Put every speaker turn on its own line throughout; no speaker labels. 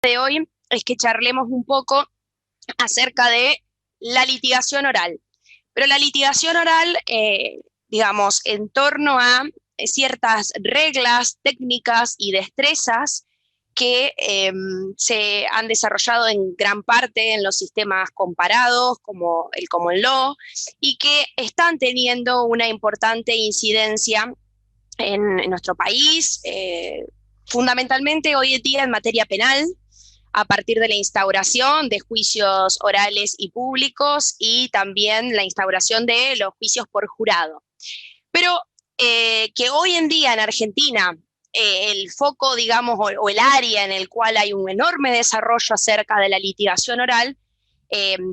de hoy es que charlemos un poco acerca de la litigación oral. Pero la litigación oral, digamos, en torno a ciertas reglas, técnicas y destrezas que se han desarrollado en gran parte en los sistemas comparados, como el common law, y que están teniendo una importante incidencia en nuestro país, fundamentalmente hoy en día en materia penal, a partir de la instauración de juicios orales y públicos y también la instauración de los juicios por jurado. Pero que hoy en día en Argentina el foco, digamos, o el área en el cual hay un enorme desarrollo acerca de la litigación oral,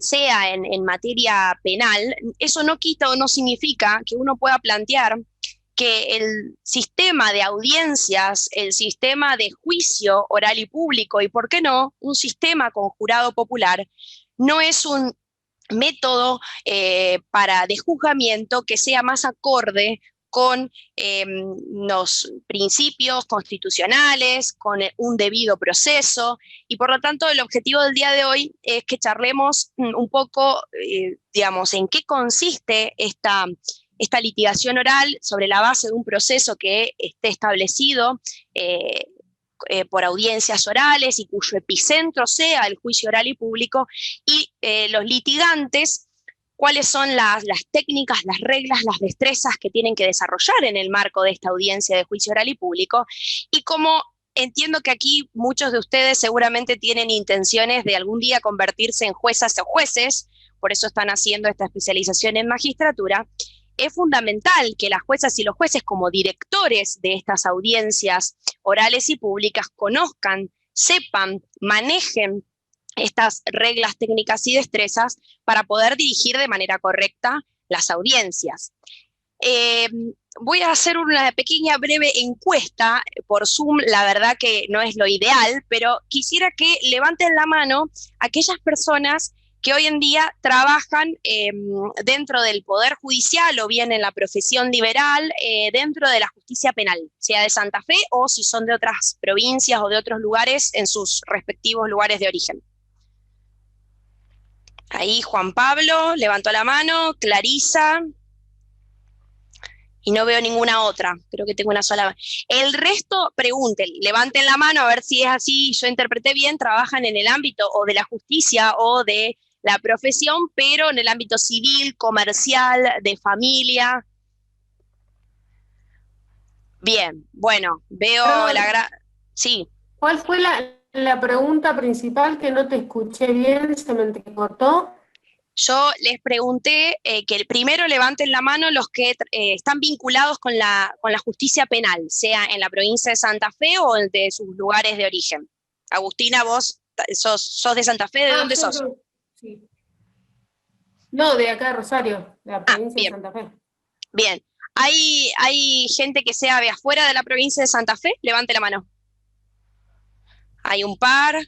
sea en materia penal, eso no quita o no significa que uno pueda plantear que el sistema de audiencias, el sistema de juicio oral y público, y por qué no, un sistema con jurado popular, no es un método de juzgamiento que sea más acorde con los principios constitucionales, con un debido proceso, y por lo tanto el objetivo del día de hoy es que charlemos un poco, digamos, en qué consiste esta litigación oral sobre la base de un proceso que esté establecido por audiencias orales y cuyo epicentro sea el juicio oral y público, y los litigantes, cuáles son las técnicas, las reglas, las destrezas que tienen que desarrollar en el marco de esta audiencia de juicio oral y público, y como entiendo que aquí muchos de ustedes seguramente tienen intenciones de algún día convertirse en juezas o jueces, por eso están haciendo esta especialización en magistratura. Es fundamental que las juezas y los jueces, como directores de estas audiencias orales y públicas, conozcan, sepan, manejen estas reglas técnicas y destrezas para poder dirigir de manera correcta las audiencias. Voy a hacer una pequeña breve encuesta por Zoom, la verdad que no es lo ideal, pero quisiera que levanten la mano aquellas personas que hoy en día trabajan dentro del Poder Judicial o bien en la profesión liberal, dentro de la justicia penal, sea de Santa Fe o si son de otras provincias o de otros lugares en sus respectivos lugares de origen. Ahí Juan Pablo levantó la mano, Clarisa, y no veo ninguna otra, creo que tengo una sola. El resto, pregunten, levanten la mano a ver si es así, yo interpreté bien, trabajan en el ámbito o de la justicia o de la profesión, pero en el ámbito civil, comercial, de familia. Bien, bueno, veo sí.
¿Cuál fue la pregunta principal que no te escuché bien, se me entrecortó?
Yo les pregunté que primero levanten la mano los que están vinculados con la justicia penal, sea en la provincia de Santa Fe o de sus lugares de origen. Agustina, vos sos de Santa Fe, ¿de dónde sos?
Sí. No, de acá, Rosario, de la provincia de
bien.
Santa Fe.
Bien. ¿Hay gente que sea de afuera de la provincia de Santa Fe? Levante la mano. Hay un par,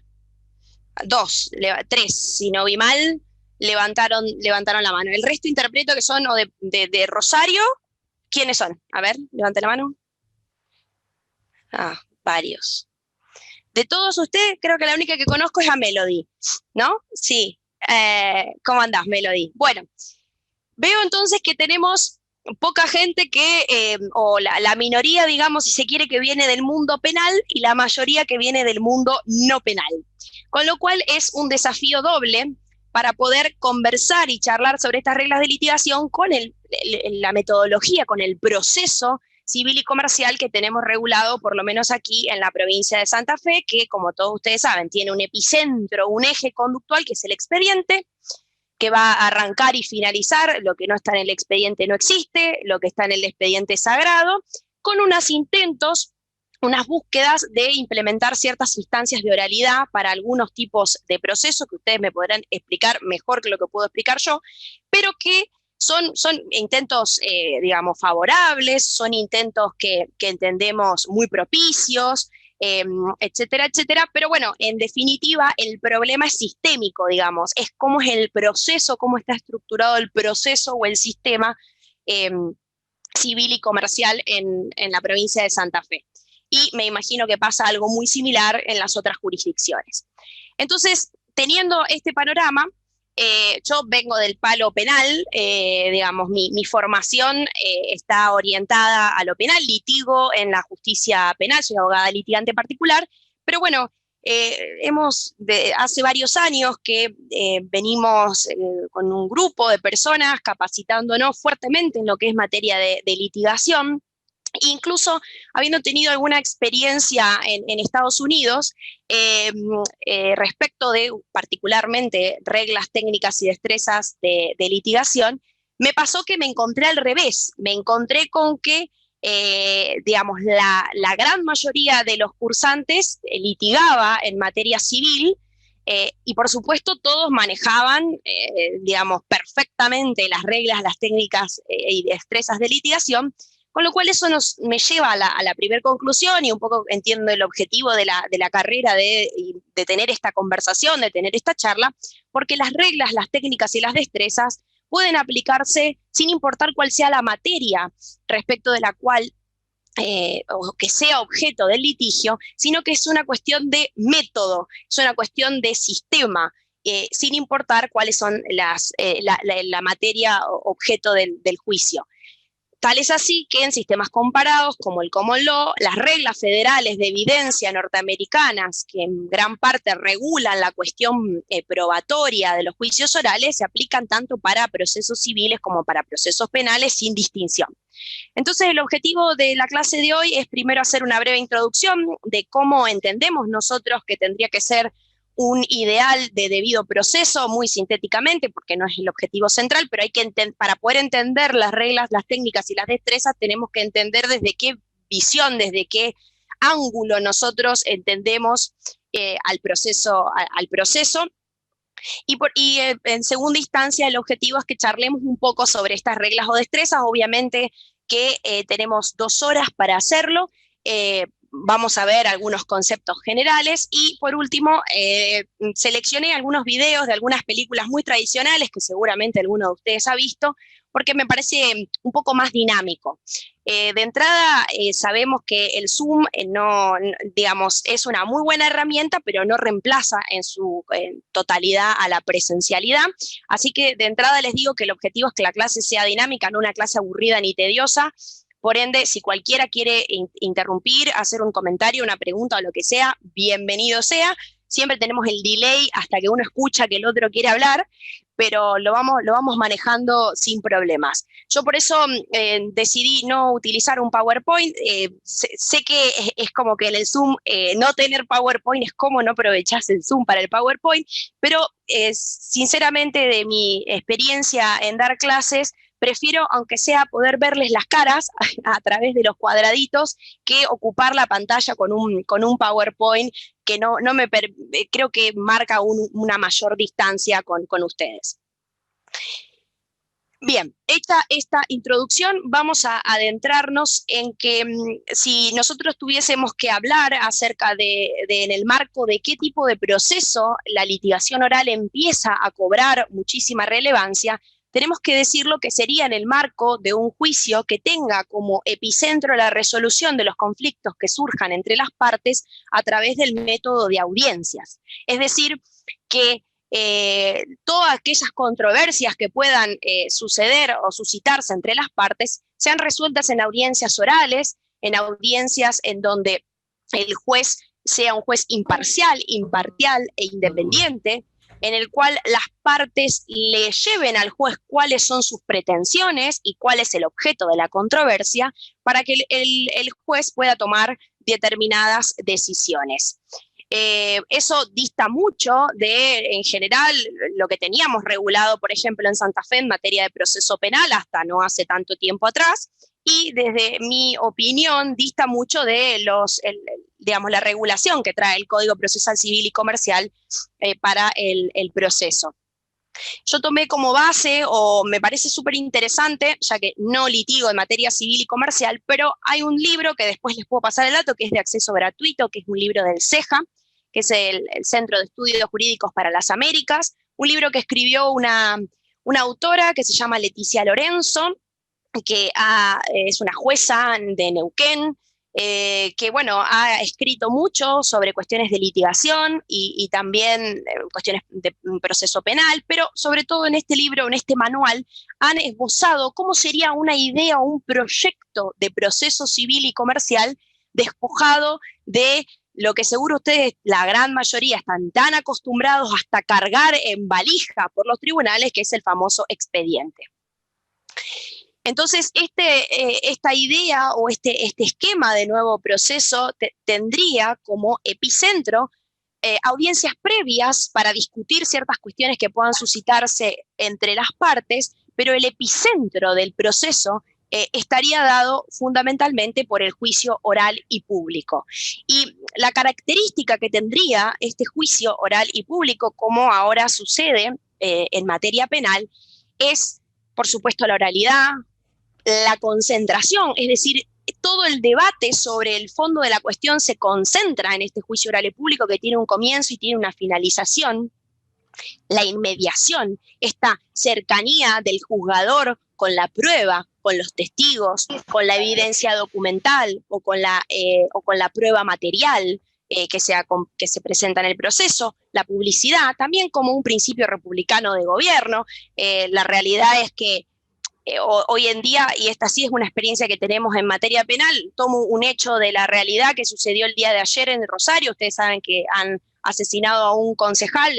tres, si no vi mal, levantaron la mano. El resto interpreto que son o de Rosario. ¿Quiénes son? A ver, levante la mano. Varios. De todos ustedes, creo que la única que conozco es a Melody, ¿no? Sí. ¿Cómo andás, Melody? Bueno, veo entonces que tenemos poca gente o la minoría, digamos, si se quiere, que viene del mundo penal y la mayoría que viene del mundo no penal. Con lo cual es un desafío doble para poder conversar y charlar sobre estas reglas de litigación con la metodología, con el proceso civil y comercial que tenemos regulado, por lo menos aquí en la provincia de Santa Fe, que como todos ustedes saben, tiene un epicentro, un eje conductual que es el expediente, que va a arrancar y finalizar, lo que no está en el expediente no existe, lo que está en el expediente es sagrado, con unos intentos, unas búsquedas de implementar ciertas instancias de oralidad para algunos tipos de procesos que ustedes me podrán explicar mejor que lo que puedo explicar yo, pero que son intentos, digamos, favorables, son intentos que entendemos muy propicios, etcétera, etcétera, pero bueno, en definitiva el problema es sistémico, digamos, es cómo es el proceso, cómo está estructurado el proceso o el sistema civil y comercial en la provincia de Santa Fe. y me imagino que pasa algo muy similar en las otras jurisdicciones. Entonces, teniendo este panorama, yo vengo del palo penal, digamos, mi formación está orientada a lo penal, litigo en la justicia penal, soy abogada litigante particular, pero bueno, hace varios años que venimos con un grupo de personas capacitándonos fuertemente en lo que es materia de litigación. Incluso habiendo tenido alguna experiencia en Estados Unidos respecto de particularmente reglas técnicas y destrezas de litigación, me pasó que me encontré al revés, me encontré con que digamos, la gran mayoría de los cursantes litigaba en materia civil y por supuesto todos manejaban, digamos, perfectamente las reglas, las técnicas y destrezas de litigación, con lo cual eso me lleva a la primera conclusión y un poco entiendo el objetivo de la carrera de tener esta conversación, de tener esta charla, porque las reglas, las técnicas y las destrezas pueden aplicarse sin importar cuál sea la materia respecto de la cual o que sea objeto del litigio, sino que es una cuestión de método, es una cuestión de sistema, sin importar cuáles son la materia objeto del juicio. Tal es así que en sistemas comparados como el Common Law, las reglas federales de evidencia norteamericanas, que en gran parte regulan la cuestión probatoria de los juicios orales, se aplican tanto para procesos civiles como para procesos penales sin distinción. Entonces, el objetivo de la clase de hoy es primero hacer una breve introducción de cómo entendemos nosotros que tendría que ser un ideal de debido proceso, muy sintéticamente, porque no es el objetivo central, pero hay que para poder entender las reglas, las técnicas y las destrezas, tenemos que entender desde qué visión, desde qué ángulo nosotros entendemos al proceso. Y en segunda instancia, el objetivo es que charlemos un poco sobre estas reglas o destrezas, obviamente que tenemos 2 horas para hacerlo. Vamos a ver algunos conceptos generales y por último seleccioné algunos videos de algunas películas muy tradicionales que seguramente alguno de ustedes ha visto porque me parece un poco más dinámico. De entrada sabemos que el Zoom digamos, es una muy buena herramienta, pero no reemplaza en su totalidad a la presencialidad. Así que de entrada les digo que el objetivo es que la clase sea dinámica, no una clase aburrida ni tediosa. Por ende, si cualquiera quiere interrumpir, hacer un comentario, una pregunta o lo que sea, bienvenido sea. Siempre tenemos el delay hasta que uno escucha que el otro quiere hablar, pero lo vamos manejando sin problemas. Yo por eso decidí no utilizar un PowerPoint. Sé que es como que en el Zoom no tener PowerPoint es como no aprovechás el Zoom para el PowerPoint, pero sinceramente de mi experiencia en dar clases, prefiero, aunque sea, poder verles las caras a través de los cuadraditos que ocupar la pantalla con un PowerPoint que creo que marca una mayor distancia con ustedes. Bien, esta introducción vamos a adentrarnos en que si nosotros tuviésemos que hablar acerca en el marco de qué tipo de proceso la litigación oral empieza a cobrar muchísima relevancia, tenemos que decir lo que sería en el marco de un juicio que tenga como epicentro la resolución de los conflictos que surjan entre las partes a través del método de audiencias. Es decir, que todas aquellas controversias que puedan suceder o suscitarse entre las partes sean resueltas en audiencias orales, en audiencias en donde el juez sea un juez imparcial e independiente, en el cual las partes le lleven al juez cuáles son sus pretensiones y cuál es el objeto de la controversia para que el juez pueda tomar determinadas decisiones. Eso dista mucho en general, lo que teníamos regulado, por ejemplo, en Santa Fe en materia de proceso penal hasta no hace tanto tiempo atrás, y desde mi opinión dista mucho de digamos, la regulación que trae el Código Procesal Civil y Comercial para el proceso. Yo tomé como base, o me parece súper interesante, ya que no litigo en materia civil y comercial, pero hay un libro que después les puedo pasar el dato, que es de acceso gratuito, que es un libro del CEJA, que es el Centro de Estudios Jurídicos para las Américas, un libro que escribió una autora que se llama Leticia Lorenzo, que es una jueza de Neuquén, que bueno, ha escrito mucho sobre cuestiones de litigación y también cuestiones de proceso penal, pero sobre todo en este libro, en este manual, han esbozado cómo sería una idea o un proyecto de proceso civil y comercial despojado de lo que seguro ustedes, la gran mayoría, están tan acostumbrados hasta cargar en valija por los tribunales, que es el famoso expediente. Entonces, esta idea o este esquema de nuevo proceso tendría como epicentro audiencias previas para discutir ciertas cuestiones que puedan suscitarse entre las partes, pero el epicentro del proceso estaría dado fundamentalmente por el juicio oral y público. Y la característica que tendría este juicio oral y público, como ahora sucede en materia penal, es, por supuesto, la oralidad, la concentración, es decir, todo el debate sobre el fondo de la cuestión se concentra en este juicio oral y público que tiene un comienzo y tiene una finalización, la inmediación, esta cercanía del juzgador con la prueba, con los testigos, con la evidencia documental o con la prueba material que se presenta en el proceso, la publicidad, también como un principio republicano de gobierno. La realidad es que hoy en día, y esta sí es una experiencia que tenemos en materia penal, tomo un hecho de la realidad que sucedió el día de ayer en Rosario. Ustedes saben que han asesinado a un concejal,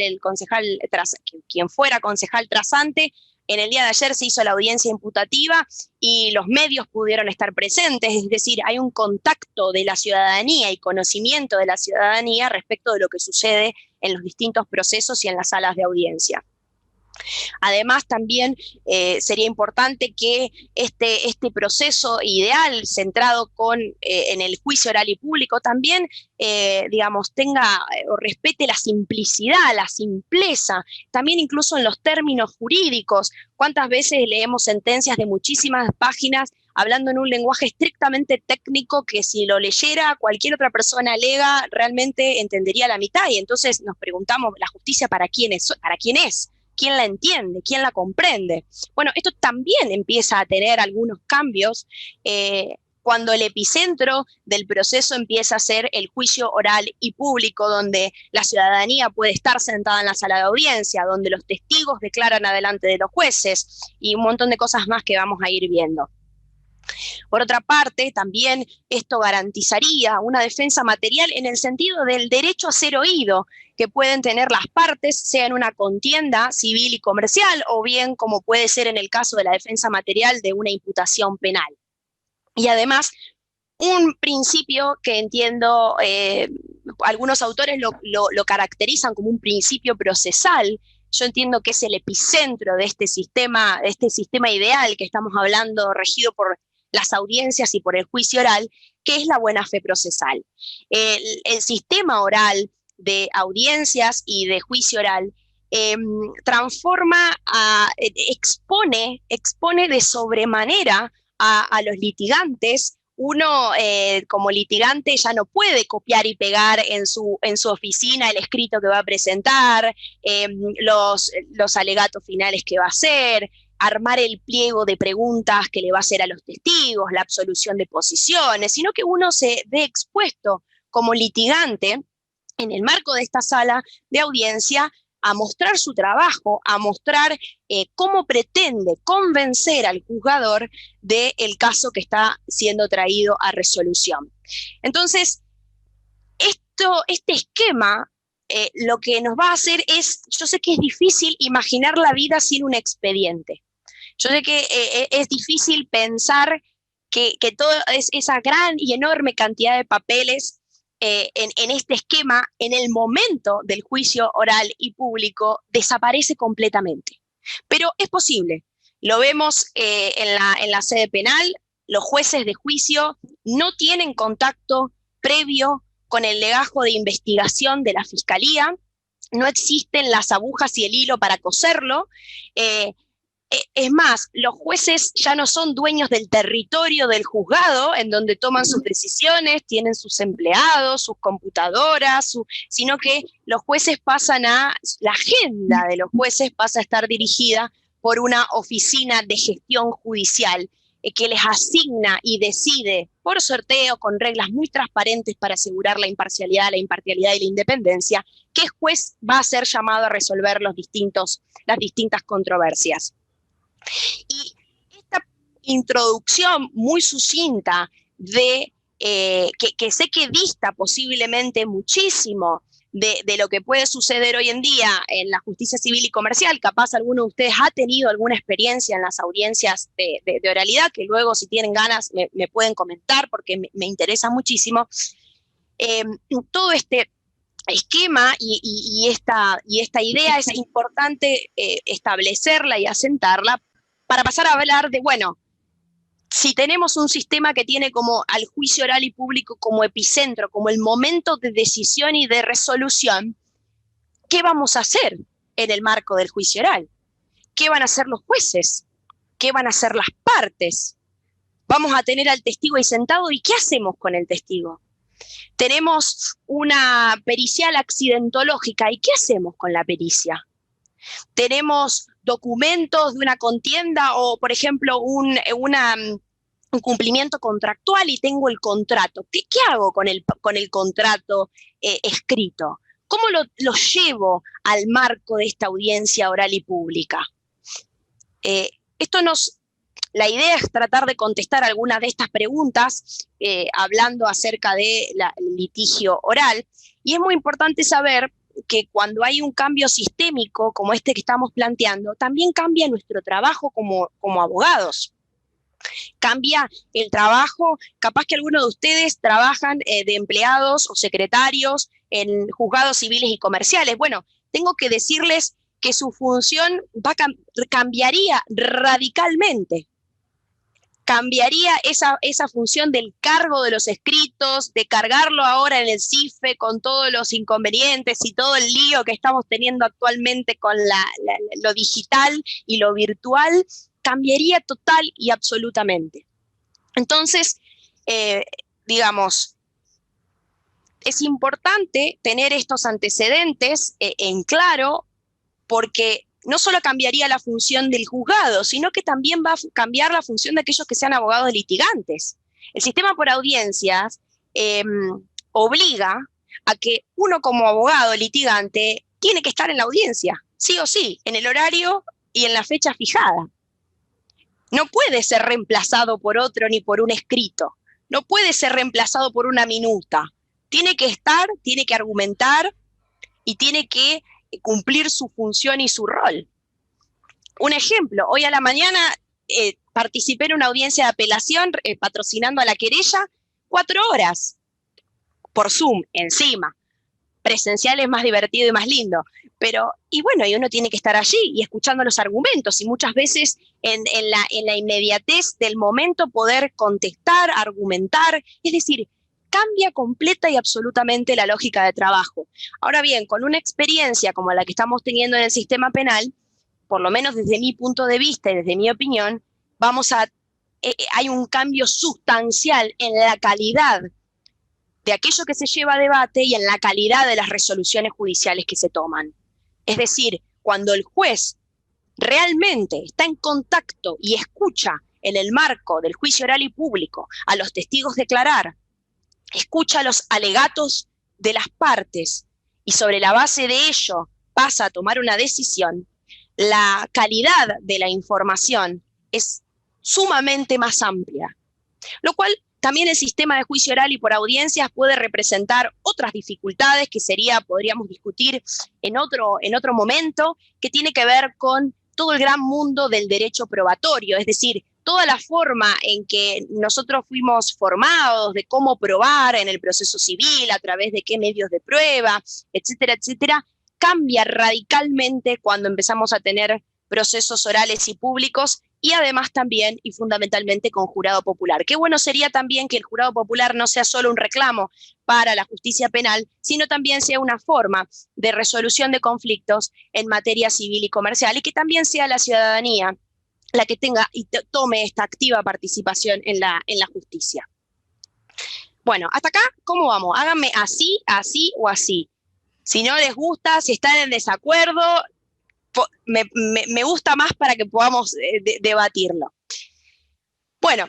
quien fuera concejal Trasante. En el día de ayer se hizo la audiencia imputativa y los medios pudieron estar presentes, es decir, hay un contacto de la ciudadanía y conocimiento de la ciudadanía respecto de lo que sucede en los distintos procesos y en las salas de audiencia. Además, también sería importante que este proceso ideal centrado en el juicio oral y público también, tenga o respete la simplicidad, la simpleza, también incluso en los términos jurídicos. ¿Cuántas veces leemos sentencias de muchísimas páginas hablando en un lenguaje estrictamente técnico que si lo leyera cualquier otra persona lega realmente entendería la mitad? Y entonces nos preguntamos, ¿la justicia para quién es? ¿Para quién es? ¿Quién la entiende? ¿Quién la comprende? Bueno, esto también empieza a tener algunos cambios cuando el epicentro del proceso empieza a ser el juicio oral y público, donde la ciudadanía puede estar sentada en la sala de audiencia, donde los testigos declaran adelante de los jueces y un montón de cosas más que vamos a ir viendo. Por otra parte, también esto garantizaría una defensa material en el sentido del derecho a ser oído que pueden tener las partes, sea en una contienda civil y comercial, o bien como puede ser en el caso de la defensa material de una imputación penal. Y además, un principio que entiendo, algunos autores lo caracterizan como un principio procesal. Yo entiendo que es el epicentro de este sistema ideal que estamos hablando, regido por las audiencias y por el juicio oral, que es la buena fe procesal. El sistema oral de audiencias y de juicio oral expone de sobremanera a los litigantes. Uno como litigante ya no puede copiar y pegar en su oficina el escrito que va a presentar, los alegatos finales que va a hacer, armar el pliego de preguntas que le va a hacer a los testigos, la absolución de posiciones, sino que uno se ve expuesto como litigante en el marco de esta sala de audiencia a mostrar su trabajo, a mostrar cómo pretende convencer al juzgador del caso que está siendo traído a resolución. Entonces, este esquema lo que nos va a hacer es, yo sé que es difícil imaginar la vida sin un expediente. Yo sé que es difícil pensar que toda esa gran y enorme cantidad de papeles en este esquema, en el momento del juicio oral y público, desaparece completamente. Pero es posible. Lo vemos en la sede penal. Los jueces de juicio no tienen contacto previo con el legajo de investigación de la fiscalía. No existen las agujas y el hilo para coserlo. Es más, los jueces ya no son dueños del territorio del juzgado, en donde toman sus decisiones, tienen sus empleados, sus computadoras, sino que los jueces la agenda de los jueces pasa a estar dirigida por una oficina de gestión judicial que les asigna y decide por sorteo, con reglas muy transparentes para asegurar la imparcialidad y la independencia, qué juez va a ser llamado a resolver las distintas controversias. Y esta introducción muy sucinta que sé que dista posiblemente muchísimo de lo que puede suceder hoy en día en la justicia civil y comercial. Capaz alguno de ustedes ha tenido alguna experiencia en las audiencias de oralidad, que luego si tienen ganas me pueden comentar porque me interesa muchísimo. Todo este esquema y esta idea es importante establecerla y asentarla para pasar a hablar de, bueno, si tenemos un sistema que tiene como al juicio oral y público como epicentro, como el momento de decisión y de resolución, ¿qué vamos a hacer en el marco del juicio oral? ¿Qué van a hacer los jueces? ¿Qué van a hacer las partes? Vamos a tener al testigo ahí sentado, ¿y qué hacemos con el testigo? Tenemos una pericial accidentológica, ¿y qué hacemos con la pericia? Tenemos documentos de una contienda o, por ejemplo, un cumplimiento contractual y tengo el contrato. ¿Qué hago con el contrato escrito? ¿Cómo lo llevo al marco de esta audiencia oral y pública? La idea es tratar de contestar algunas de estas preguntas hablando acerca del litigio oral, y es muy importante saber que cuando hay un cambio sistémico como este que estamos planteando, también cambia nuestro trabajo como abogados. Cambia el trabajo, capaz que algunos de ustedes trabajan de empleados o secretarios en juzgados civiles y comerciales. Bueno, tengo que decirles que su función cambiaría radicalmente. Cambiaría esa función del cargo de los escritos, de cargarlo ahora en el CIFE con todos los inconvenientes y todo el lío que estamos teniendo actualmente con lo digital y lo virtual, cambiaría total y absolutamente. Entonces, digamos, es importante tener estos antecedentes en claro, porque no solo cambiaría la función del juzgado, sino que también va a cambiar la función de aquellos que sean abogados litigantes. El sistema por audiencias obliga a que uno como abogado litigante tiene que estar en la audiencia, sí o sí, en el horario y en la fecha fijada. No puede ser reemplazado por otro ni por un escrito. No puede ser reemplazado por una minuta. Tiene que estar, tiene que argumentar y tiene que cumplir su función y su rol. Un ejemplo, hoy a la mañana participé en una audiencia de apelación patrocinando a la querella 4 horas por Zoom encima. Presencial es más divertido y más lindo, pero y uno tiene que estar allí y escuchando los argumentos y muchas veces en la inmediatez del momento poder contestar, argumentar, es decir, cambia completa y absolutamente la lógica de trabajo. Ahora bien, con una experiencia como la que estamos teniendo en el sistema penal, por lo menos desde mi punto de vista y desde mi opinión, hay un cambio sustancial en la calidad de aquello que se lleva a debate y en la calidad de las resoluciones judiciales que se toman. Es decir, cuando el juez realmente está en contacto y escucha en el marco del juicio oral y público a los testigos declarar, escucha los alegatos de las partes y sobre la base de ello pasa a tomar una decisión, la calidad de la información es sumamente más amplia, lo cual también el sistema de juicio oral y por audiencias puede representar otras dificultades que podríamos discutir en otro momento, que tiene que ver con todo el gran mundo del derecho probatorio, es decir, toda la forma en que nosotros fuimos formados de cómo probar en el proceso civil, a través de qué medios de prueba, etcétera, etcétera, cambia radicalmente cuando empezamos a tener procesos orales y públicos y además también y fundamentalmente con jurado popular. Qué bueno sería también que el jurado popular no sea solo un reclamo para la justicia penal, sino también sea una forma de resolución de conflictos en materia civil y comercial y que también sea la ciudadanía la que tenga y tome esta activa participación en la justicia. Bueno, hasta acá, ¿cómo vamos? Háganme así, así o así. Si no les gusta, si están en desacuerdo, me gusta más para que podamos debatirlo. Bueno,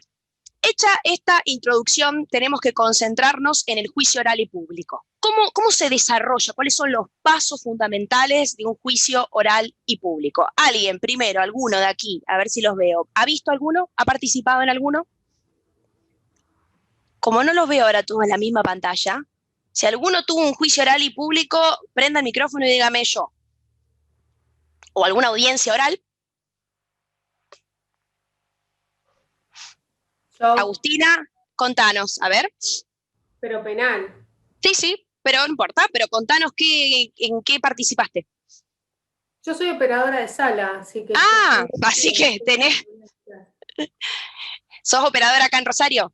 Hecha esta introducción, tenemos que concentrarnos en el juicio oral y público. ¿Cómo se desarrolla? ¿Cuáles son los pasos fundamentales de un juicio oral y público? Alguien, primero, alguno de aquí, a ver si los veo. ¿Ha visto alguno? ¿Ha participado en alguno? Como no los veo ahora todos en la misma pantalla, si alguno tuvo un juicio oral y público, prenda el micrófono y dígame yo. ¿O alguna audiencia oral?
Yo,
Agustina, contanos, a ver.
pero penal.
Sí, pero no importa, pero contanos en qué participaste.
Yo soy operadora de sala, así que...
Así que ¿sos operadora acá en Rosario?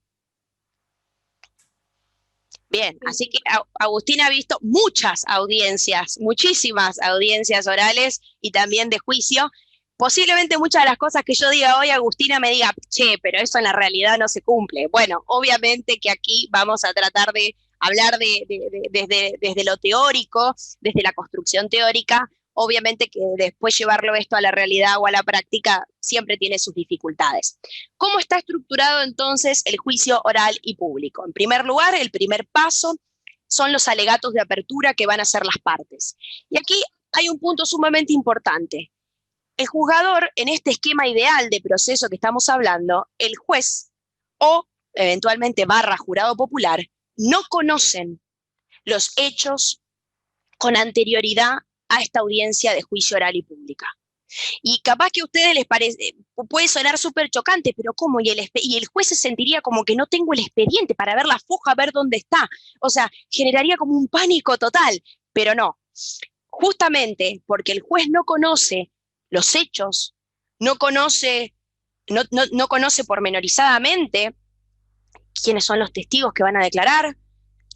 Bien, así que Agustina ha visto muchas audiencias, muchísimas audiencias orales y también de juicio. Posiblemente muchas de las cosas que yo diga hoy, Agustina me diga, che, pero eso en la realidad no se cumple. Bueno, obviamente que aquí vamos a tratar de hablar desde lo teórico, desde la construcción teórica. Obviamente que después llevarlo esto a la realidad o a la práctica siempre tiene sus dificultades. ¿Cómo está estructurado entonces el juicio oral y público? En primer lugar, el primer paso son los alegatos de apertura que van a ser las partes. Y aquí hay un punto sumamente importante. El juzgador, en este esquema ideal de proceso que estamos hablando, el juez o eventualmente jurado popular, no conocen los hechos con anterioridad a esta audiencia de juicio oral y pública. Y capaz que a ustedes les parece, puede sonar súper chocante, pero ¿cómo? Y el juez se sentiría como que no tengo el expediente para ver la foja, ver dónde está. O sea, generaría como un pánico total, pero no. Justamente porque el juez no conoce los hechos, no conoce pormenorizadamente quiénes son los testigos que van a declarar,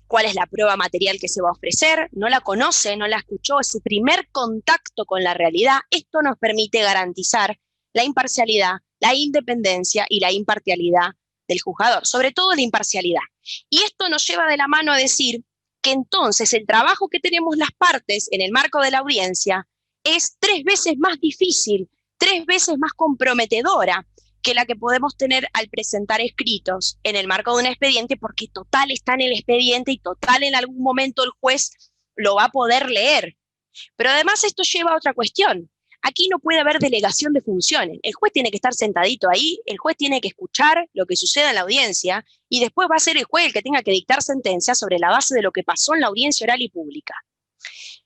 cuál es la prueba material que se va a ofrecer, no la conoce, no la escuchó, es su primer contacto con la realidad. Esto nos permite garantizar la imparcialidad, la independencia y la imparcialidad del juzgador, sobre todo la imparcialidad. Y esto nos lleva de la mano a decir que entonces el trabajo que tenemos las partes en el marco de la audiencia es 3 veces más difícil, 3 veces más comprometedora que la que podemos tener al presentar escritos en el marco de un expediente, porque total está en el expediente y total en algún momento el juez lo va a poder leer. Pero además esto lleva a otra cuestión. Aquí no puede haber delegación de funciones. El juez tiene que estar sentadito ahí, el juez tiene que escuchar lo que suceda en la audiencia y después va a ser el juez el que tenga que dictar sentencia sobre la base de lo que pasó en la audiencia oral y pública.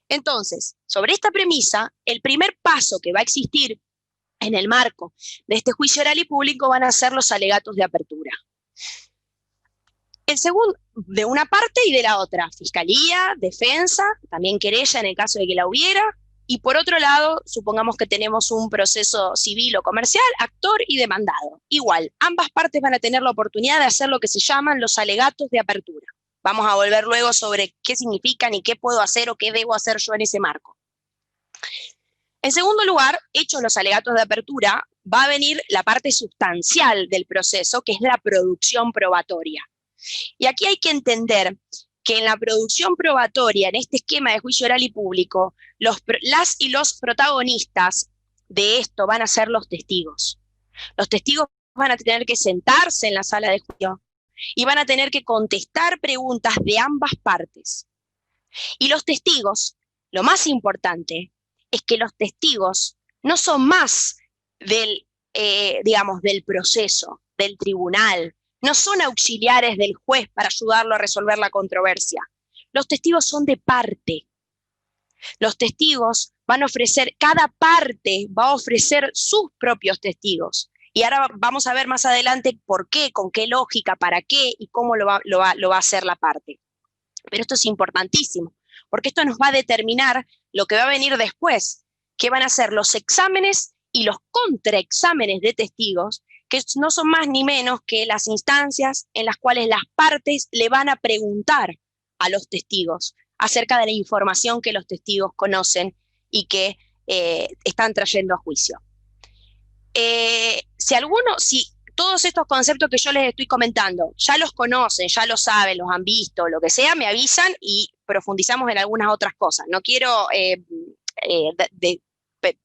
Entonces, sobre esta premisa, el primer paso que va a existir en el marco de este juicio oral y público van a ser los alegatos de apertura. El segundo, de una parte y de la otra, fiscalía, defensa, también querella en el caso de que la hubiera, y por otro lado, supongamos que tenemos un proceso civil o comercial, actor y demandado. Igual, ambas partes van a tener la oportunidad de hacer lo que se llaman los alegatos de apertura. Vamos a volver luego sobre qué significan y qué puedo hacer o qué debo hacer yo en ese marco. En segundo lugar, hechos los alegatos de apertura, va a venir la parte sustancial del proceso, que es la producción probatoria. Y aquí hay que entender que en la producción probatoria, en este esquema de juicio oral y público, las y los protagonistas de esto van a ser los testigos. Los testigos van a tener que sentarse en la sala de juicio y van a tener que contestar preguntas de ambas partes. Y los testigos, lo más importante, es que los testigos no son más del proceso, del tribunal, no son auxiliares del juez para ayudarlo a resolver la controversia. Los testigos son de parte. Los testigos van a ofrecer, cada parte va a ofrecer sus propios testigos. Y ahora vamos a ver más adelante por qué, con qué lógica, para qué y cómo lo va a hacer la parte. Pero esto es importantísimo, porque esto nos va a determinar lo que va a venir después, que van a ser los exámenes y los contraexámenes de testigos, que no son más ni menos que las instancias en las cuales las partes le van a preguntar a los testigos acerca de la información que los testigos conocen y que están trayendo a juicio. Si todos estos conceptos que yo les estoy comentando ya los conocen, ya los saben, los han visto, lo que sea, me avisan y profundizamos en algunas otras cosas. No quiero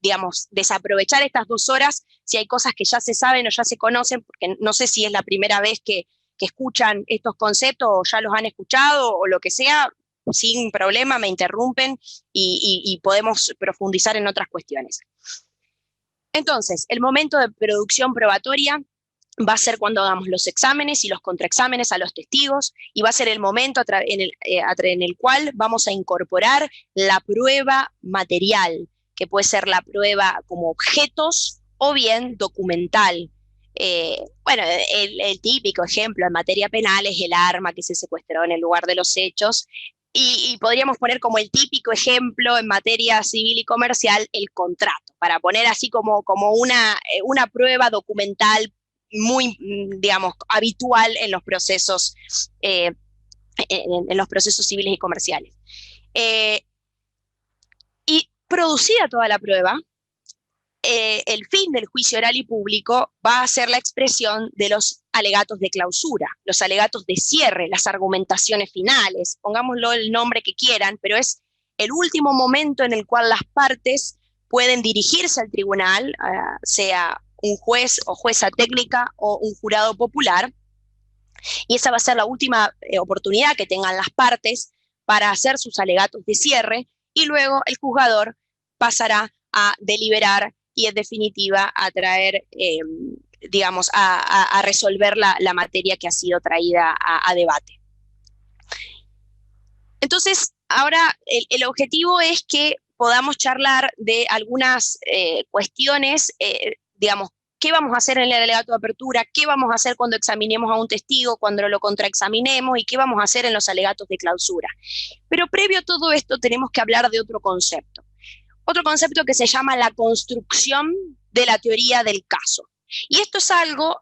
digamos, desaprovechar estas 2 horas si hay cosas que ya se saben o ya se conocen, porque no sé si es la primera vez que escuchan estos conceptos o ya los han escuchado o lo que sea, sin problema me interrumpen y podemos profundizar en otras cuestiones. Entonces, el momento de producción probatoria va a ser cuando hagamos los exámenes y los contraexámenes a los testigos, y va a ser el momento en el cual vamos a incorporar la prueba material, que puede ser la prueba como objetos o bien documental. Bueno, el típico ejemplo en materia penal es el arma que se secuestró en el lugar de los hechos, y podríamos poner como el típico ejemplo en materia civil y comercial el contrato, para poner así como una prueba documental muy, digamos, habitual en los procesos, en los procesos civiles y comerciales. Y producida toda la prueba, el fin del juicio oral y público va a ser la expresión de los alegatos de clausura, los alegatos de cierre, las argumentaciones finales, pongámoslo el nombre que quieran, pero es el último momento en el cual las partes pueden dirigirse al tribunal, sea un juez o jueza técnica o un jurado popular, y esa va a ser la última oportunidad que tengan las partes para hacer sus alegatos de cierre, y luego el juzgador pasará a deliberar y en definitiva a traer, digamos, a resolver la materia que ha sido traída a debate. Entonces, ahora el objetivo es que podamos charlar de algunas cuestiones, digamos, qué vamos a hacer en el alegato de apertura, qué vamos a hacer cuando examinemos a un testigo, cuando lo contraexaminemos, y qué vamos a hacer en los alegatos de clausura. Pero previo a todo esto tenemos que hablar de otro concepto que se llama la construcción de la teoría del caso. Y esto es algo,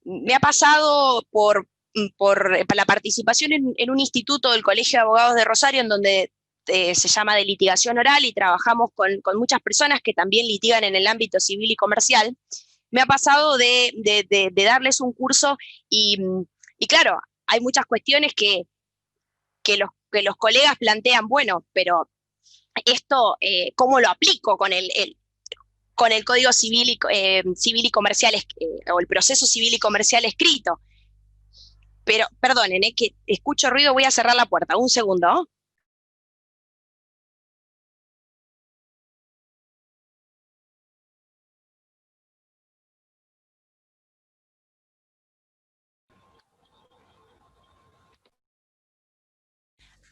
me ha pasado por la participación en un instituto del Colegio de Abogados de Rosario, en donde se llama de litigación oral, y trabajamos con muchas personas que también litigan en el ámbito civil y comercial. Me ha pasado de darles un curso y claro, hay muchas cuestiones que los colegas plantean, bueno, pero esto, ¿cómo lo aplico con el Código Civil y Comercial, o el proceso civil y comercial escrito? Pero, perdonen, que escucho ruido, voy a cerrar la puerta, un segundo.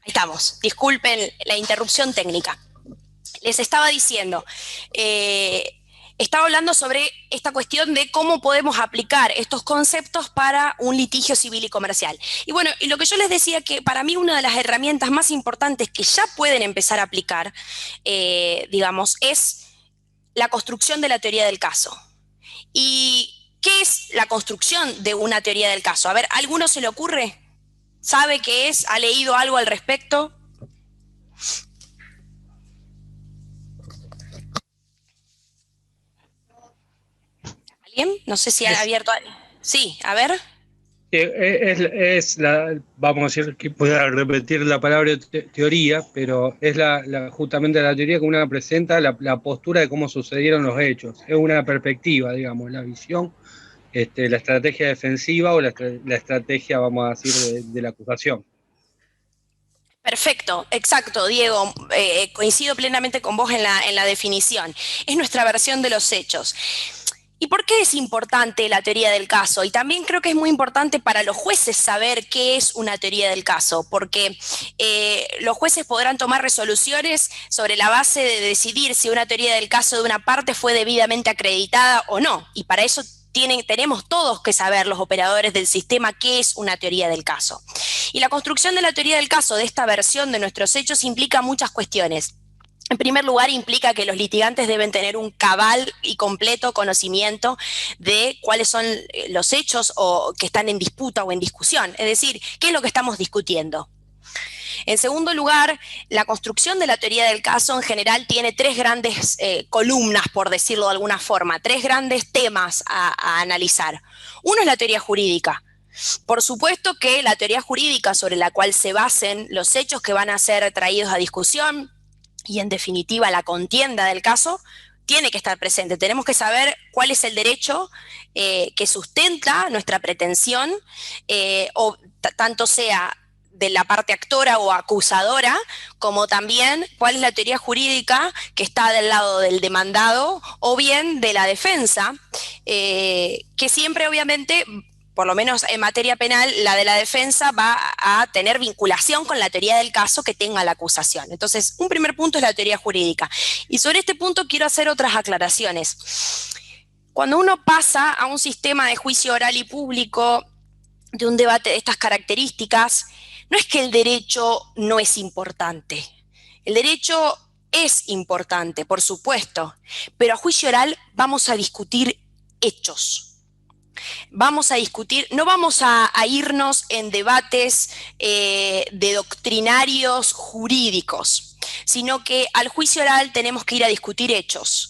Ahí estamos, disculpen la interrupción técnica. Les estaba diciendo, estaba hablando sobre esta cuestión de cómo podemos aplicar estos conceptos para un litigio civil y comercial. Y bueno, y lo que yo les decía, que para mí una de las herramientas más importantes que ya pueden empezar a aplicar, digamos, es la construcción de la teoría del caso. ¿Y qué es la construcción de una teoría del caso? A ver, ¿a alguno se le ocurre? ¿Sabe qué es? ¿Ha leído algo al respecto? ¿Alguien? No sé si ha abierto... Sí, a ver.
Vamos a decir que pueda repetir la palabra teoría, pero es justamente la teoría que uno presenta, la postura de cómo sucedieron los hechos. Es una perspectiva, digamos, la visión, la estrategia defensiva o la estrategia, vamos a decir, de la acusación.
Perfecto, exacto, Diego, coincido plenamente con vos en la definición. Es nuestra versión de los hechos. ¿Y por qué es importante la teoría del caso? Y también creo que es muy importante para los jueces saber qué es una teoría del caso, porque los jueces podrán tomar resoluciones sobre la base de decidir si una teoría del caso de una parte fue debidamente acreditada o no, y para eso tenemos todos que saber, los operadores del sistema, qué es una teoría del caso. Y la construcción de la teoría del caso, de esta versión de nuestros hechos, implica muchas cuestiones. En primer lugar, implica que los litigantes deben tener un cabal y completo conocimiento de cuáles son los hechos que están en disputa o en discusión, es decir, qué es lo que estamos discutiendo. En segundo lugar, la construcción de la teoría del caso en general tiene 3 grandes columnas, por decirlo de alguna forma, 3 grandes temas a analizar. Uno es la teoría jurídica. Por supuesto que la teoría jurídica sobre la cual se basen los hechos que van a ser traídos a discusión y en definitiva la contienda del caso, tiene que estar presente. Tenemos que saber cuál es el derecho que sustenta nuestra pretensión, tanto sea de la parte actora o acusadora, como también cuál es la teoría jurídica que está del lado del demandado o bien de la defensa, que siempre obviamente, por lo menos en materia penal, la de la defensa va a tener vinculación con la teoría del caso que tenga la acusación. Entonces, un primer punto es la teoría jurídica. Y sobre este punto quiero hacer otras aclaraciones. Cuando uno pasa a un sistema de juicio oral y público, de un debate de estas características, no es que el derecho no es importante. El derecho es importante, por supuesto, pero a juicio oral vamos a discutir hechos. Vamos a discutir, no vamos a irnos en debates de doctrinarios jurídicos, sino que al juicio oral tenemos que ir a discutir hechos.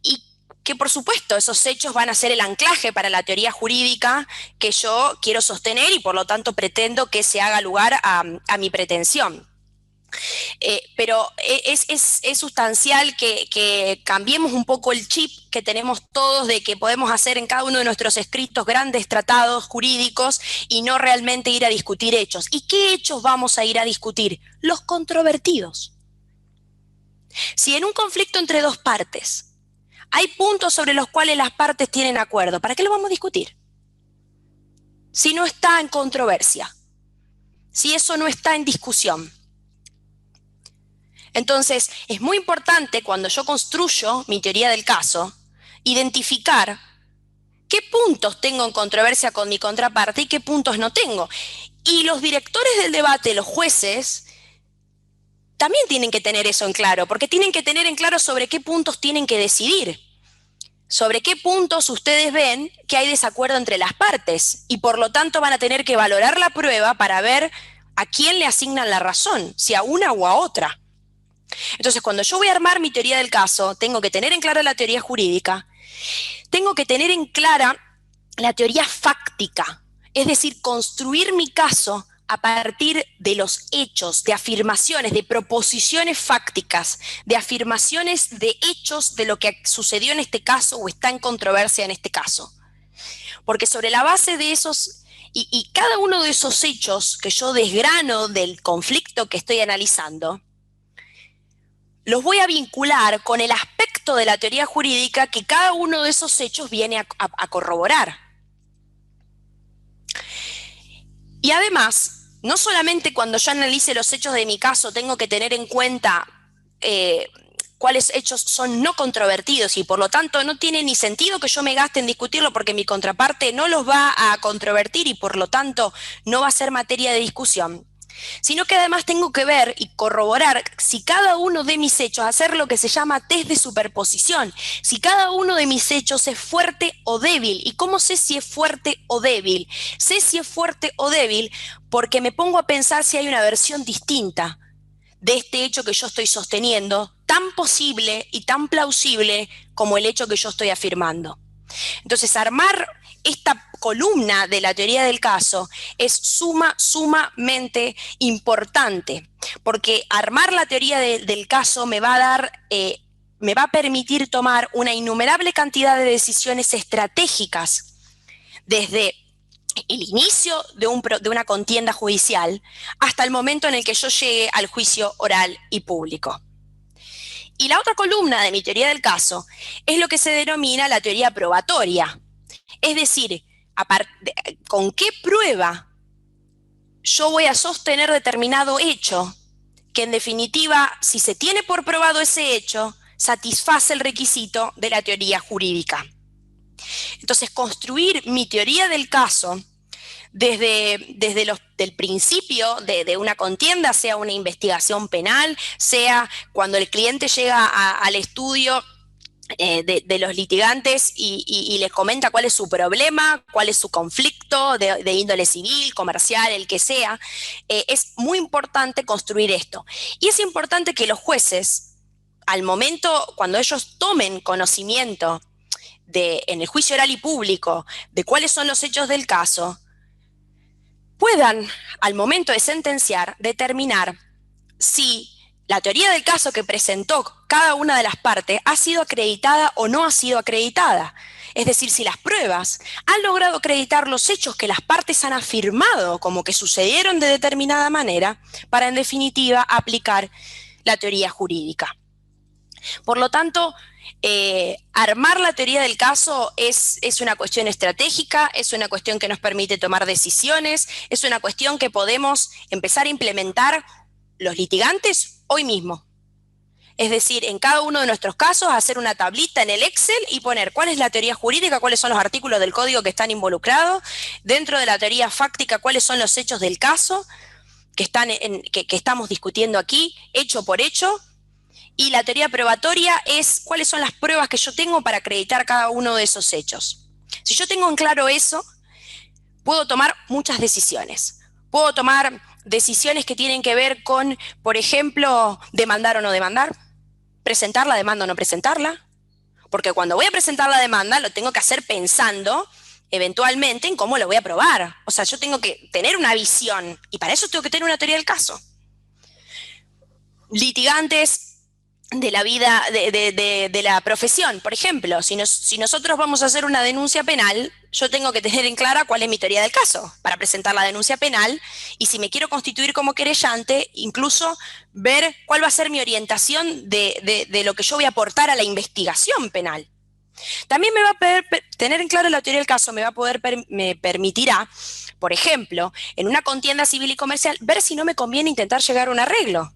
Y que por supuesto esos hechos van a ser el anclaje para la teoría jurídica que yo quiero sostener y por lo tanto pretendo que se haga lugar a mi pretensión. Pero es sustancial que cambiemos un poco el chip que tenemos todos de que podemos hacer en cada uno de nuestros escritos grandes tratados jurídicos y no realmente ir a discutir hechos. ¿Y qué hechos vamos a ir a discutir? Los controvertidos. Si en un conflicto entre dos partes hay puntos sobre los cuales las partes tienen acuerdo, ¿para qué lo vamos a discutir? Si no está en controversia, si eso no está en discusión. Entonces, es muy importante cuando yo construyo mi teoría del caso, identificar qué puntos tengo en controversia con mi contraparte y qué puntos no tengo. Y los directores del debate, los jueces, también tienen que tener eso en claro, porque tienen que tener en claro sobre qué puntos tienen que decidir, sobre qué puntos ustedes ven que hay desacuerdo entre las partes, y por lo tanto van a tener que valorar la prueba para ver a quién le asignan la razón, si a una o a otra. Entonces, cuando yo voy a armar mi teoría del caso, tengo que tener en claro la teoría jurídica, tengo que tener en clara la teoría fáctica, es decir, construir mi caso a partir de los hechos, de afirmaciones, de proposiciones fácticas, de afirmaciones de hechos de lo que sucedió en este caso o está en controversia en este caso. Porque sobre la base de esos, y cada uno de esos hechos que yo desgrano del conflicto que estoy analizando, los voy a vincular con el aspecto de la teoría jurídica que cada uno de esos hechos viene a corroborar. Y además, no solamente cuando yo analice los hechos de mi caso tengo que tener en cuenta cuáles hechos son no controvertidos y por lo tanto no tiene ni sentido que yo me gaste en discutirlo porque mi contraparte no los va a controvertir y por lo tanto no va a ser materia de discusión, sino que además tengo que ver y corroborar si cada uno de mis hechos, hacer lo que se llama test de superposición, si cada uno de mis hechos es fuerte o débil. ¿Y cómo sé si es fuerte o débil? Sé si es fuerte o débil porque me pongo a pensar si hay una versión distinta de este hecho que yo estoy sosteniendo, tan posible y tan plausible como el hecho que yo estoy afirmando. Entonces, armar esta columna de la teoría del caso es sumamente importante, porque armar la teoría del caso me va a permitir tomar una innumerable cantidad de decisiones estratégicas desde el inicio de una contienda judicial hasta el momento en el que yo llegue al juicio oral y público. Y la otra columna de mi teoría del caso es lo que se denomina la teoría probatoria. Es decir, ¿con qué prueba yo voy a sostener determinado hecho que en definitiva, si se tiene por probado ese hecho, satisface el requisito de la teoría jurídica? Entonces, construir mi teoría del caso desde el principio de una contienda, sea una investigación penal, sea cuando el cliente llega al estudio de los litigantes y les comenta cuál es su problema, cuál es su conflicto de índole civil, comercial, el que sea, es muy importante construir esto. Y es importante que los jueces, al momento, cuando ellos tomen conocimiento en el juicio oral y público de cuáles son los hechos del caso, puedan, al momento de sentenciar, determinar si la teoría del caso que presentó cada una de las partes ha sido acreditada o no ha sido acreditada. Es decir, si las pruebas han logrado acreditar los hechos que las partes han afirmado como que sucedieron de determinada manera, para en definitiva aplicar la teoría jurídica. Por lo tanto, armar la teoría del caso es una cuestión estratégica, es una cuestión que nos permite tomar decisiones, es una cuestión que podemos empezar a implementar los litigantes hoy mismo. Es decir, en cada uno de nuestros casos, hacer una tablita en el Excel y poner cuál es la teoría jurídica, cuáles son los artículos del código que están involucrados, dentro de la teoría fáctica, cuáles son los hechos del caso que estamos discutiendo aquí, hecho por hecho, y la teoría probatoria es cuáles son las pruebas que yo tengo para acreditar cada uno de esos hechos. Si yo tengo en claro eso, puedo tomar muchas decisiones. Puedo tomar decisiones que tienen que ver con, por ejemplo, demandar o no demandar, presentar la demanda o no presentarla, porque cuando voy a presentar la demanda lo tengo que hacer pensando eventualmente en cómo lo voy a probar. O sea, yo tengo que tener una visión y para eso tengo que tener una teoría del caso. Litigantes de la vida, de la profesión, por ejemplo, si nosotros vamos a hacer una denuncia penal, yo tengo que tener en clara cuál es mi teoría del caso para presentar la denuncia penal, y si me quiero constituir como querellante, incluso ver cuál va a ser mi orientación de lo que yo voy a aportar a la investigación penal. También me va a poder tener en claro la teoría del caso, me permitirá, por ejemplo, en una contienda civil y comercial, ver si no me conviene intentar llegar a un arreglo.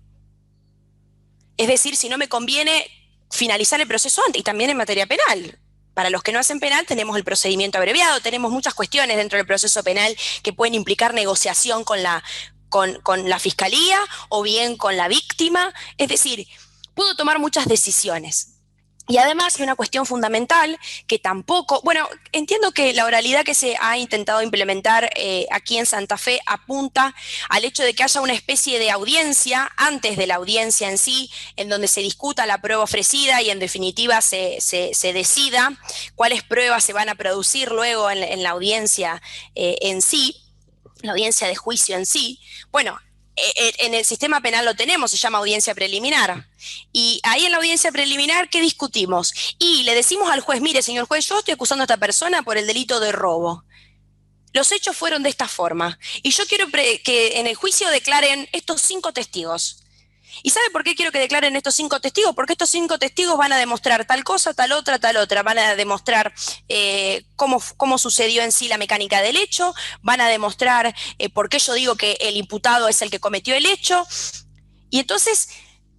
Es decir, si no me conviene finalizar el proceso antes, y también en materia penal. Para los que no hacen penal tenemos el procedimiento abreviado, tenemos muchas cuestiones dentro del proceso penal que pueden implicar negociación con la fiscalía o bien con la víctima. Es decir, puedo tomar muchas decisiones. Y además hay una cuestión fundamental que tampoco, bueno, entiendo que la oralidad que se ha intentado implementar aquí en Santa Fe apunta al hecho de que haya una especie de audiencia antes de la audiencia en sí, en donde se discuta la prueba ofrecida y en definitiva se decida cuáles pruebas se van a producir luego en la audiencia en sí, la audiencia de juicio en sí. Bueno, en el sistema penal lo tenemos, se llama audiencia preliminar. Y ahí en la audiencia preliminar, ¿qué discutimos? Y le decimos al juez, mire, señor juez, yo estoy acusando a esta persona por el delito de robo. Los hechos fueron de esta forma. Y yo quiero que en el juicio declaren estos 5 testigos. ¿Y sabe por qué quiero que declaren estos 5 testigos? Porque estos 5 testigos van a demostrar tal cosa, tal otra, van a demostrar cómo sucedió en sí la mecánica del hecho, van a demostrar por qué yo digo que el imputado es el que cometió el hecho, y entonces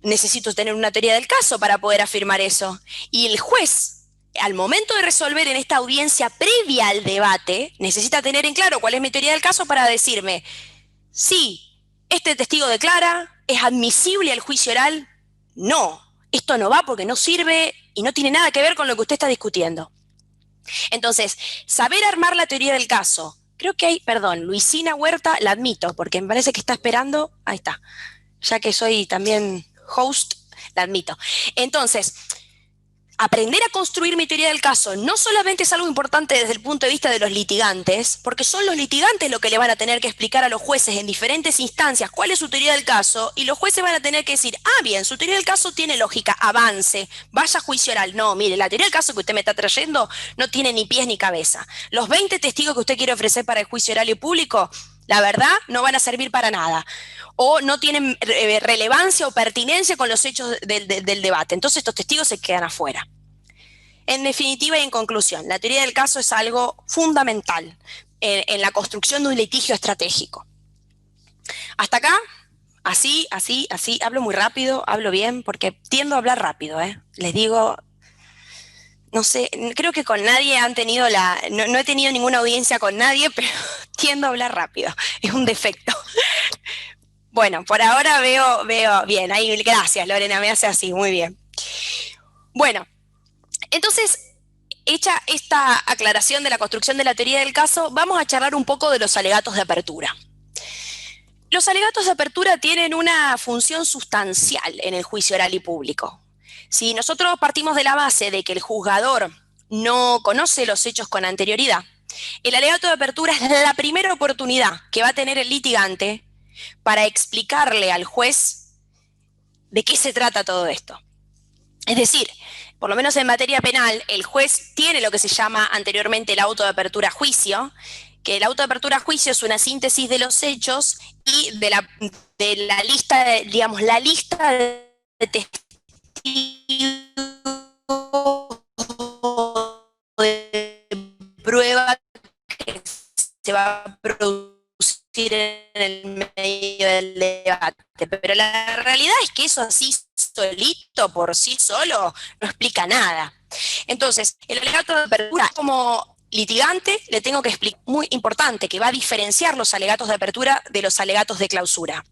necesito tener una teoría del caso para poder afirmar eso. Y el juez, al momento de resolver en esta audiencia previa al debate, necesita tener en claro cuál es mi teoría del caso para decirme, sí, este testigo declara, ¿es admisible al juicio oral? No, esto no va porque no sirve y no tiene nada que ver con lo que usted está discutiendo. Entonces, saber armar la teoría del caso. Creo que hay, perdón, Luisina Huerta, la admito, porque me parece que está esperando, ahí está, ya que soy también host, la admito. Entonces, aprender a construir mi teoría del caso no solamente es algo importante desde el punto de vista de los litigantes, porque son los litigantes los que le van a tener que explicar a los jueces en diferentes instancias cuál es su teoría del caso, y los jueces van a tener que decir, ah, bien, su teoría del caso tiene lógica, avance, vaya a juicio oral. No, mire, la teoría del caso que usted me está trayendo no tiene ni pies ni cabeza. Los 20 testigos que usted quiere ofrecer para el juicio oral y público, la verdad, no van a servir para nada, o no tienen relevancia o pertinencia con los hechos del debate. Entonces estos testigos se quedan afuera. En definitiva y en conclusión, la teoría del caso es algo fundamental en la construcción de un litigio estratégico. Hasta acá, así, hablo muy rápido, hablo bien, porque tiendo a hablar rápido, Les digo, no sé, creo que con nadie han tenido no he tenido ninguna audiencia con nadie, pero tiendo a hablar rápido, es un defecto. Bueno, por ahora veo bien, ahí, gracias Lorena, me hace así, muy bien. Bueno, entonces, hecha esta aclaración de la construcción de la teoría del caso, vamos a charlar un poco de los alegatos de apertura. Los alegatos de apertura tienen una función sustancial en el juicio oral y público. Si nosotros partimos de la base de que el juzgador no conoce los hechos con anterioridad, el alegato de apertura es la primera oportunidad que va a tener el litigante para explicarle al juez ¿de qué se trata todo esto? Es decir, por lo menos en materia penal, el juez tiene lo que se llama anteriormente el auto de apertura a juicio, que el auto de apertura a juicio es una síntesis de los hechos y de la lista, digamos, la lista de testigos de prueba que se va a producir en el medio del debate. Pero la realidad es que eso así solito, por sí solo, no explica nada. Entonces, el alegato de apertura, como litigante, le tengo que explicar, muy importante, que va a diferenciar los alegatos de apertura de los alegatos de clausura.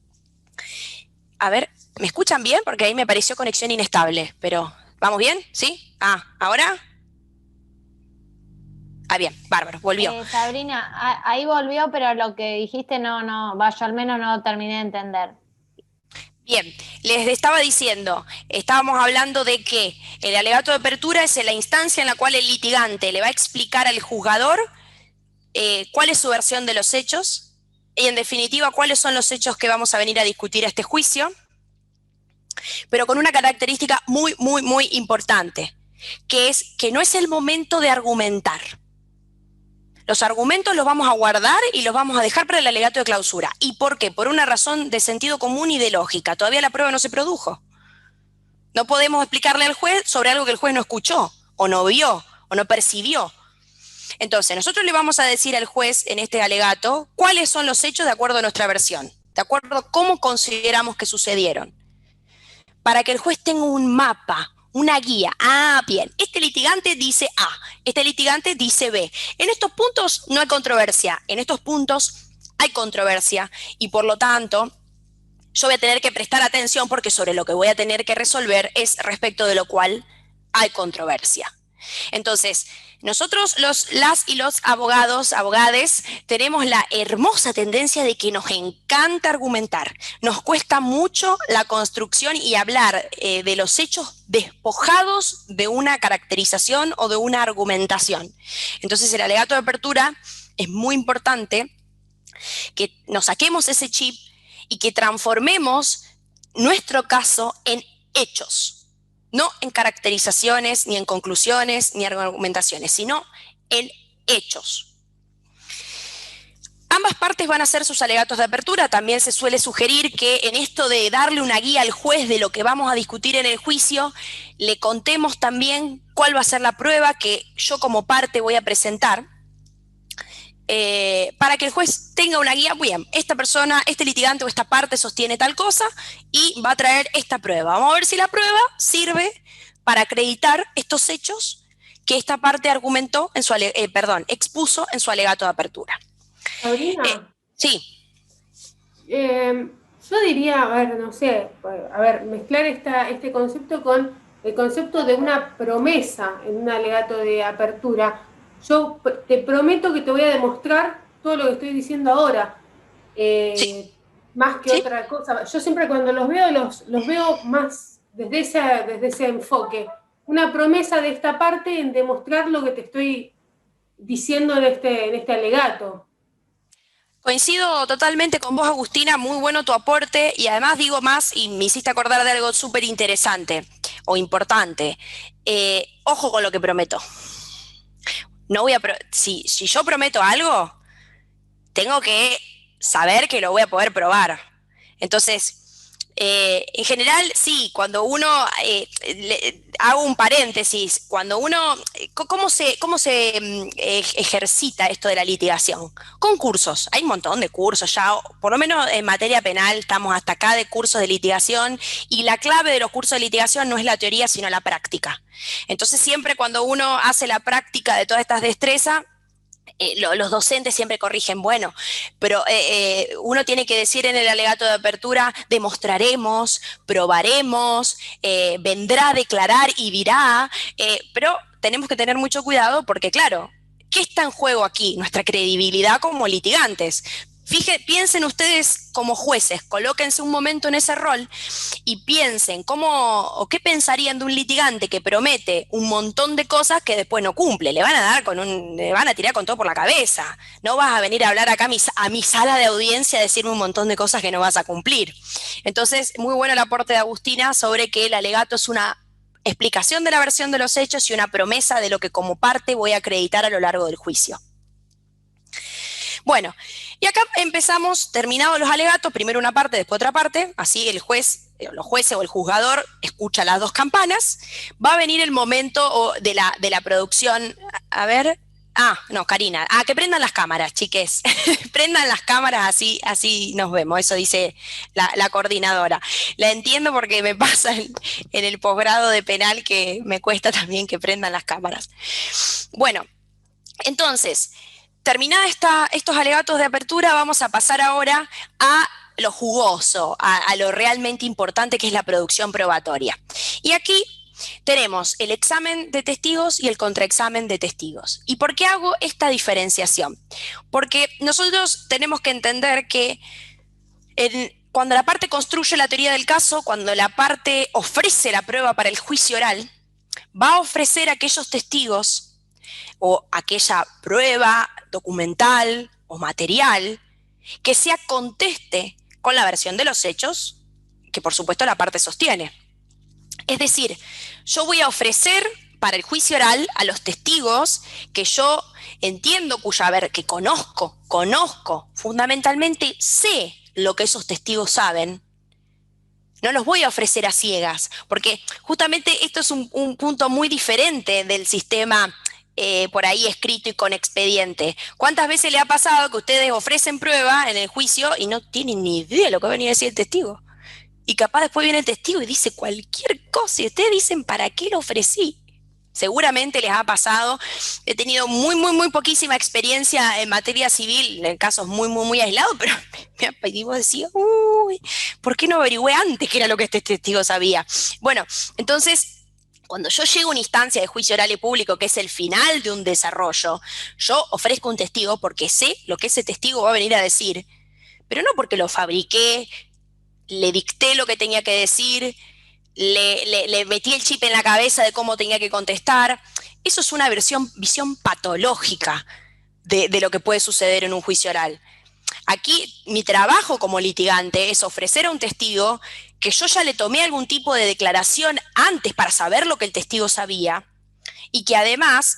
A ver, ¿me escuchan bien? Porque ahí me pareció conexión inestable, pero ¿vamos bien? ¿Sí? ¿Ahora? Bien, bárbaro, volvió.
Sabrina, ahí volvió, pero lo que dijiste yo al menos no terminé de entender.
Bien, les estaba diciendo, estábamos hablando de que el alegato de apertura es la instancia en la cual el litigante le va a explicar al juzgador cuál es su versión de los hechos y, en definitiva, cuáles son los hechos que vamos a venir a discutir a este juicio, pero con una característica muy, muy, muy importante, que es que no es el momento de argumentar. Los argumentos los vamos a guardar y los vamos a dejar para el alegato de clausura. ¿Y por qué? Por una razón de sentido común y de lógica. Todavía la prueba no se produjo. No podemos explicarle al juez sobre algo que el juez no escuchó, o no vio, o no percibió. Entonces, nosotros le vamos a decir al juez en este alegato cuáles son los hechos de acuerdo a nuestra versión, de acuerdo a cómo consideramos que sucedieron, para que el juez tenga un mapa, una guía. Bien, este litigante dice A, este litigante dice B. En estos puntos no hay controversia, en estos puntos hay controversia y por lo tanto yo voy a tener que prestar atención porque sobre lo que voy a tener que resolver es respecto de lo cual hay controversia. Entonces, nosotros las y los abogados, abogades, tenemos la hermosa tendencia de que nos encanta argumentar. Nos cuesta mucho la construcción y hablar de los hechos despojados de una caracterización o de una argumentación. Entonces, el alegato de apertura es muy importante que nos saquemos ese chip y que transformemos nuestro caso en hechos. No en caracterizaciones, ni en conclusiones, ni en argumentaciones, sino en hechos. Ambas partes van a hacer sus alegatos de apertura. También se suele sugerir que en esto de darle una guía al juez de lo que vamos a discutir en el juicio, le contemos también cuál va a ser la prueba que yo como parte voy a presentar, para que el juez tenga una guía. Bien, esta persona, este litigante o esta parte sostiene tal cosa y va a traer esta prueba. Vamos a ver si la prueba sirve para acreditar estos hechos que esta parte argumentó en su expuso en su alegato de apertura.
Sabrina.
Sí.
Yo diría, mezclar este concepto con el concepto de una promesa en un alegato de apertura. Yo te prometo que te voy a demostrar todo lo que estoy diciendo ahora,
Sí.
más que otra cosa. Yo siempre cuando los veo, los veo más desde ese enfoque. Una promesa de esta parte en demostrar lo que te estoy diciendo en este alegato.
Coincido totalmente con vos, Agustina, muy bueno tu aporte y además digo más y me hiciste acordar de algo súper interesante o importante. Ojo con lo que prometo. Si yo prometo algo, tengo que saber que lo voy a poder probar. Entonces, en general, sí, cuando uno, hago un paréntesis, cuando uno, ¿cómo se ejercita esto de la litigación? Con cursos, hay un montón de cursos ya, por lo menos en materia penal estamos hasta acá de cursos de litigación y la clave de los cursos de litigación no es la teoría sino la práctica. Entonces siempre cuando uno hace la práctica de todas estas destrezas, los docentes siempre corrigen, bueno, pero uno tiene que decir en el alegato de apertura, demostraremos, probaremos, vendrá a declarar y dirá, pero tenemos que tener mucho cuidado porque, claro, ¿qué está en juego aquí? Nuestra credibilidad como litigantes. Piensen ustedes como jueces, colóquense un momento en ese rol y piensen qué pensarían de un litigante que promete un montón de cosas que después no cumple. Le van a tirar con todo por la cabeza. No vas a venir a hablar acá a mi sala de audiencia a decirme un montón de cosas que no vas a cumplir. Entonces, muy bueno el aporte de Agustina sobre que el alegato es una explicación de la versión de los hechos y una promesa de lo que como parte voy a acreditar a lo largo del juicio. Bueno, y acá empezamos, terminados los alegatos, primero una parte, después otra parte, así el juez, los jueces o el juzgador escucha las dos campanas, va a venir el momento de la producción, a ver, no, Karina, que prendan las cámaras, chiques, prendan las cámaras, así nos vemos, eso dice la coordinadora. La entiendo porque me pasa en el posgrado de penal que me cuesta también que prendan las cámaras. Bueno, entonces, terminada estos alegatos de apertura, vamos a pasar ahora a lo jugoso, a lo realmente importante que es la producción probatoria. Y aquí tenemos el examen de testigos y el contraexamen de testigos. ¿Y por qué hago esta diferenciación? Porque nosotros tenemos que entender que cuando la parte construye la teoría del caso, cuando la parte ofrece la prueba para el juicio oral, va a ofrecer aquellos testigos o aquella prueba documental o material que sea conteste con la versión de los hechos que por supuesto la parte sostiene. Es decir, yo voy a ofrecer para el juicio oral a los testigos que yo entiendo, que conozco, fundamentalmente sé lo que esos testigos saben. No los voy a ofrecer a ciegas, porque justamente esto es un punto muy diferente del sistema por ahí escrito y con expediente. ¿Cuántas veces le ha pasado que ustedes ofrecen prueba en el juicio y no tienen ni idea de lo que va a venir a decir el testigo? Y capaz después viene el testigo y dice cualquier cosa y ustedes dicen, ¿para qué lo ofrecí? Seguramente les ha pasado. He tenido muy poquísima experiencia en materia civil, en casos muy aislados, pero y vos decías, uy, ¿por qué no averigüé antes qué era lo que este testigo sabía? Bueno, entonces, cuando yo llego a una instancia de juicio oral y público, que es el final de un desarrollo, yo ofrezco un testigo porque sé lo que ese testigo va a venir a decir, pero no porque lo fabriqué, le dicté lo que tenía que decir, le metí el chip en la cabeza de cómo tenía que contestar. Eso es una visión patológica de lo que puede suceder en un juicio oral. Aquí mi trabajo como litigante es ofrecer a un testigo que yo ya le tomé algún tipo de declaración antes para saber lo que el testigo sabía y que además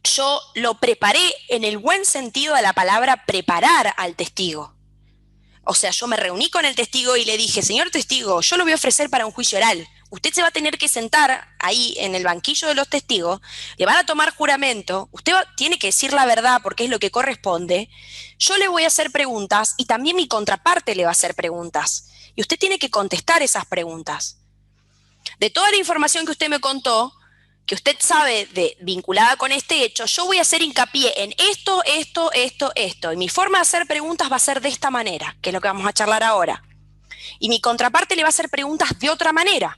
yo lo preparé en el buen sentido de la palabra preparar al testigo. O sea, yo me reuní con el testigo y le dije, señor testigo, yo lo voy a ofrecer para un juicio oral. Usted se va a tener que sentar ahí en el banquillo de los testigos, le van a tomar juramento, usted tiene que decir la verdad porque es lo que corresponde. Yo le voy a hacer preguntas y también mi contraparte le va a hacer preguntas. Y usted tiene que contestar esas preguntas. De toda la información que usted me contó, que usted sabe vinculada con este hecho, yo voy a hacer hincapié en esto. Y mi forma de hacer preguntas va a ser de esta manera, que es lo que vamos a charlar ahora. Y mi contraparte le va a hacer preguntas de otra manera,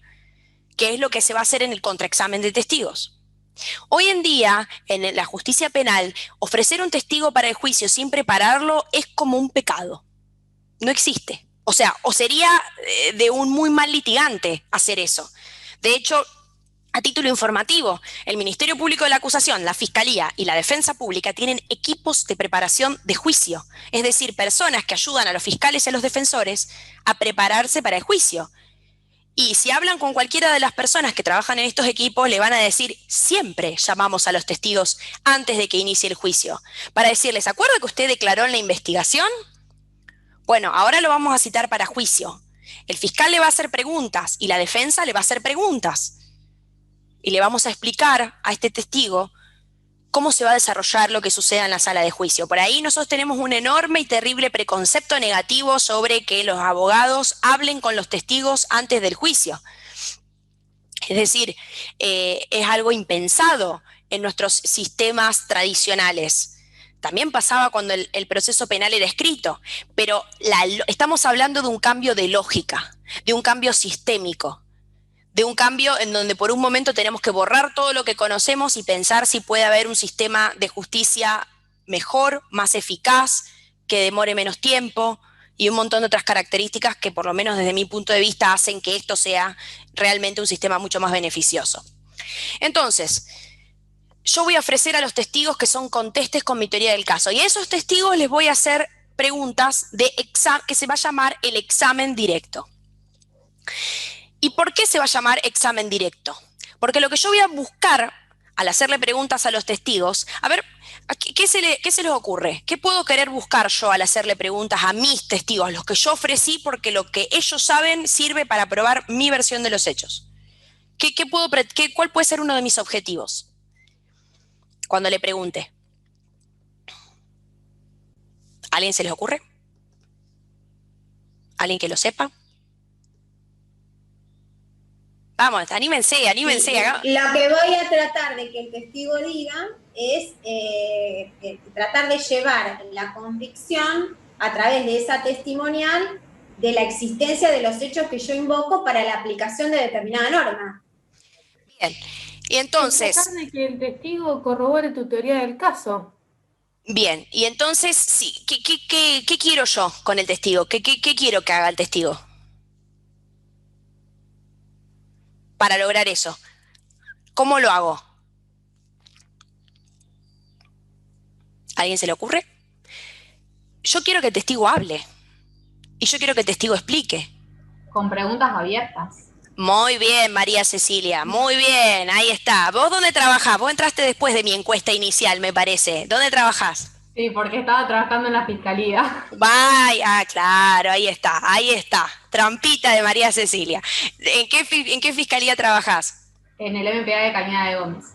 que es lo que se va a hacer en el contraexamen de testigos. Hoy en día, en la justicia penal, ofrecer un testigo para el juicio sin prepararlo es como un pecado. No existe. O sea, o sería de un muy mal litigante hacer eso. De hecho, a título informativo, el Ministerio Público de la Acusación, la Fiscalía y la Defensa Pública tienen equipos de preparación de juicio, es decir, personas que ayudan a los fiscales y a los defensores a prepararse para el juicio. Y si hablan con cualquiera de las personas que trabajan en estos equipos, le van a decir, siempre llamamos a los testigos antes de que inicie el juicio, para decirles, ¿se acuerda que usted declaró en la investigación? Bueno, ahora lo vamos a citar para juicio. El fiscal le va a hacer preguntas y la defensa le va a hacer preguntas. Y le vamos a explicar a este testigo cómo se va a desarrollar lo que suceda en la sala de juicio. Por ahí nosotros tenemos un enorme y terrible preconcepto negativo sobre que los abogados hablen con los testigos antes del juicio. Es decir, es algo impensado en nuestros sistemas tradicionales. También pasaba cuando el proceso penal era escrito, pero estamos hablando de un cambio de lógica, de un cambio sistémico, de un cambio en donde por un momento tenemos que borrar todo lo que conocemos y pensar si puede haber un sistema de justicia mejor, más eficaz, que demore menos tiempo y un montón de otras características que por lo menos desde mi punto de vista hacen que esto sea realmente un sistema mucho más beneficioso. Entonces, yo voy a ofrecer a los testigos que son contestes con mi teoría del caso y a esos testigos les voy a hacer preguntas que se va a llamar el examen directo. ¿Y por qué se va a llamar examen directo? Porque lo que yo voy a buscar al hacerle preguntas a los testigos, a ver, ¿qué se les ocurre? ¿Qué puedo querer buscar yo al hacerle preguntas a mis testigos, los que yo ofrecí, porque lo que ellos saben sirve para probar mi versión de los hechos? ¿Cuál puede ser uno de mis objetivos cuando le pregunte? ¿A alguien se les ocurre? ¿Alguien que lo sepa? Vamos, anímense.
Sí, lo que voy a tratar de que el testigo diga es tratar de llevar la convicción a través de esa testimonial de la existencia de los hechos que yo invoco para la aplicación de determinada norma.
Bien, y entonces...
Tratar de que el testigo corrobore tu teoría del caso.
Bien, y entonces, sí, ¿qué quiero yo con el testigo? ¿Qué quiero que haga el testigo? Para lograr eso. ¿Cómo lo hago? ¿A alguien se le ocurre? Yo quiero que el testigo hable. Y yo quiero que el testigo explique.
Con preguntas abiertas.
Muy bien, María Cecilia, muy bien, ahí está. ¿Vos dónde trabajás? Vos entraste después de mi encuesta inicial, me parece. ¿Dónde trabajás?
Sí, porque estaba trabajando en la fiscalía.
Vaya, claro, ahí está. Trampita de María Cecilia. ¿En qué fiscalía trabajás?
En el MPA de Cañada de Gómez.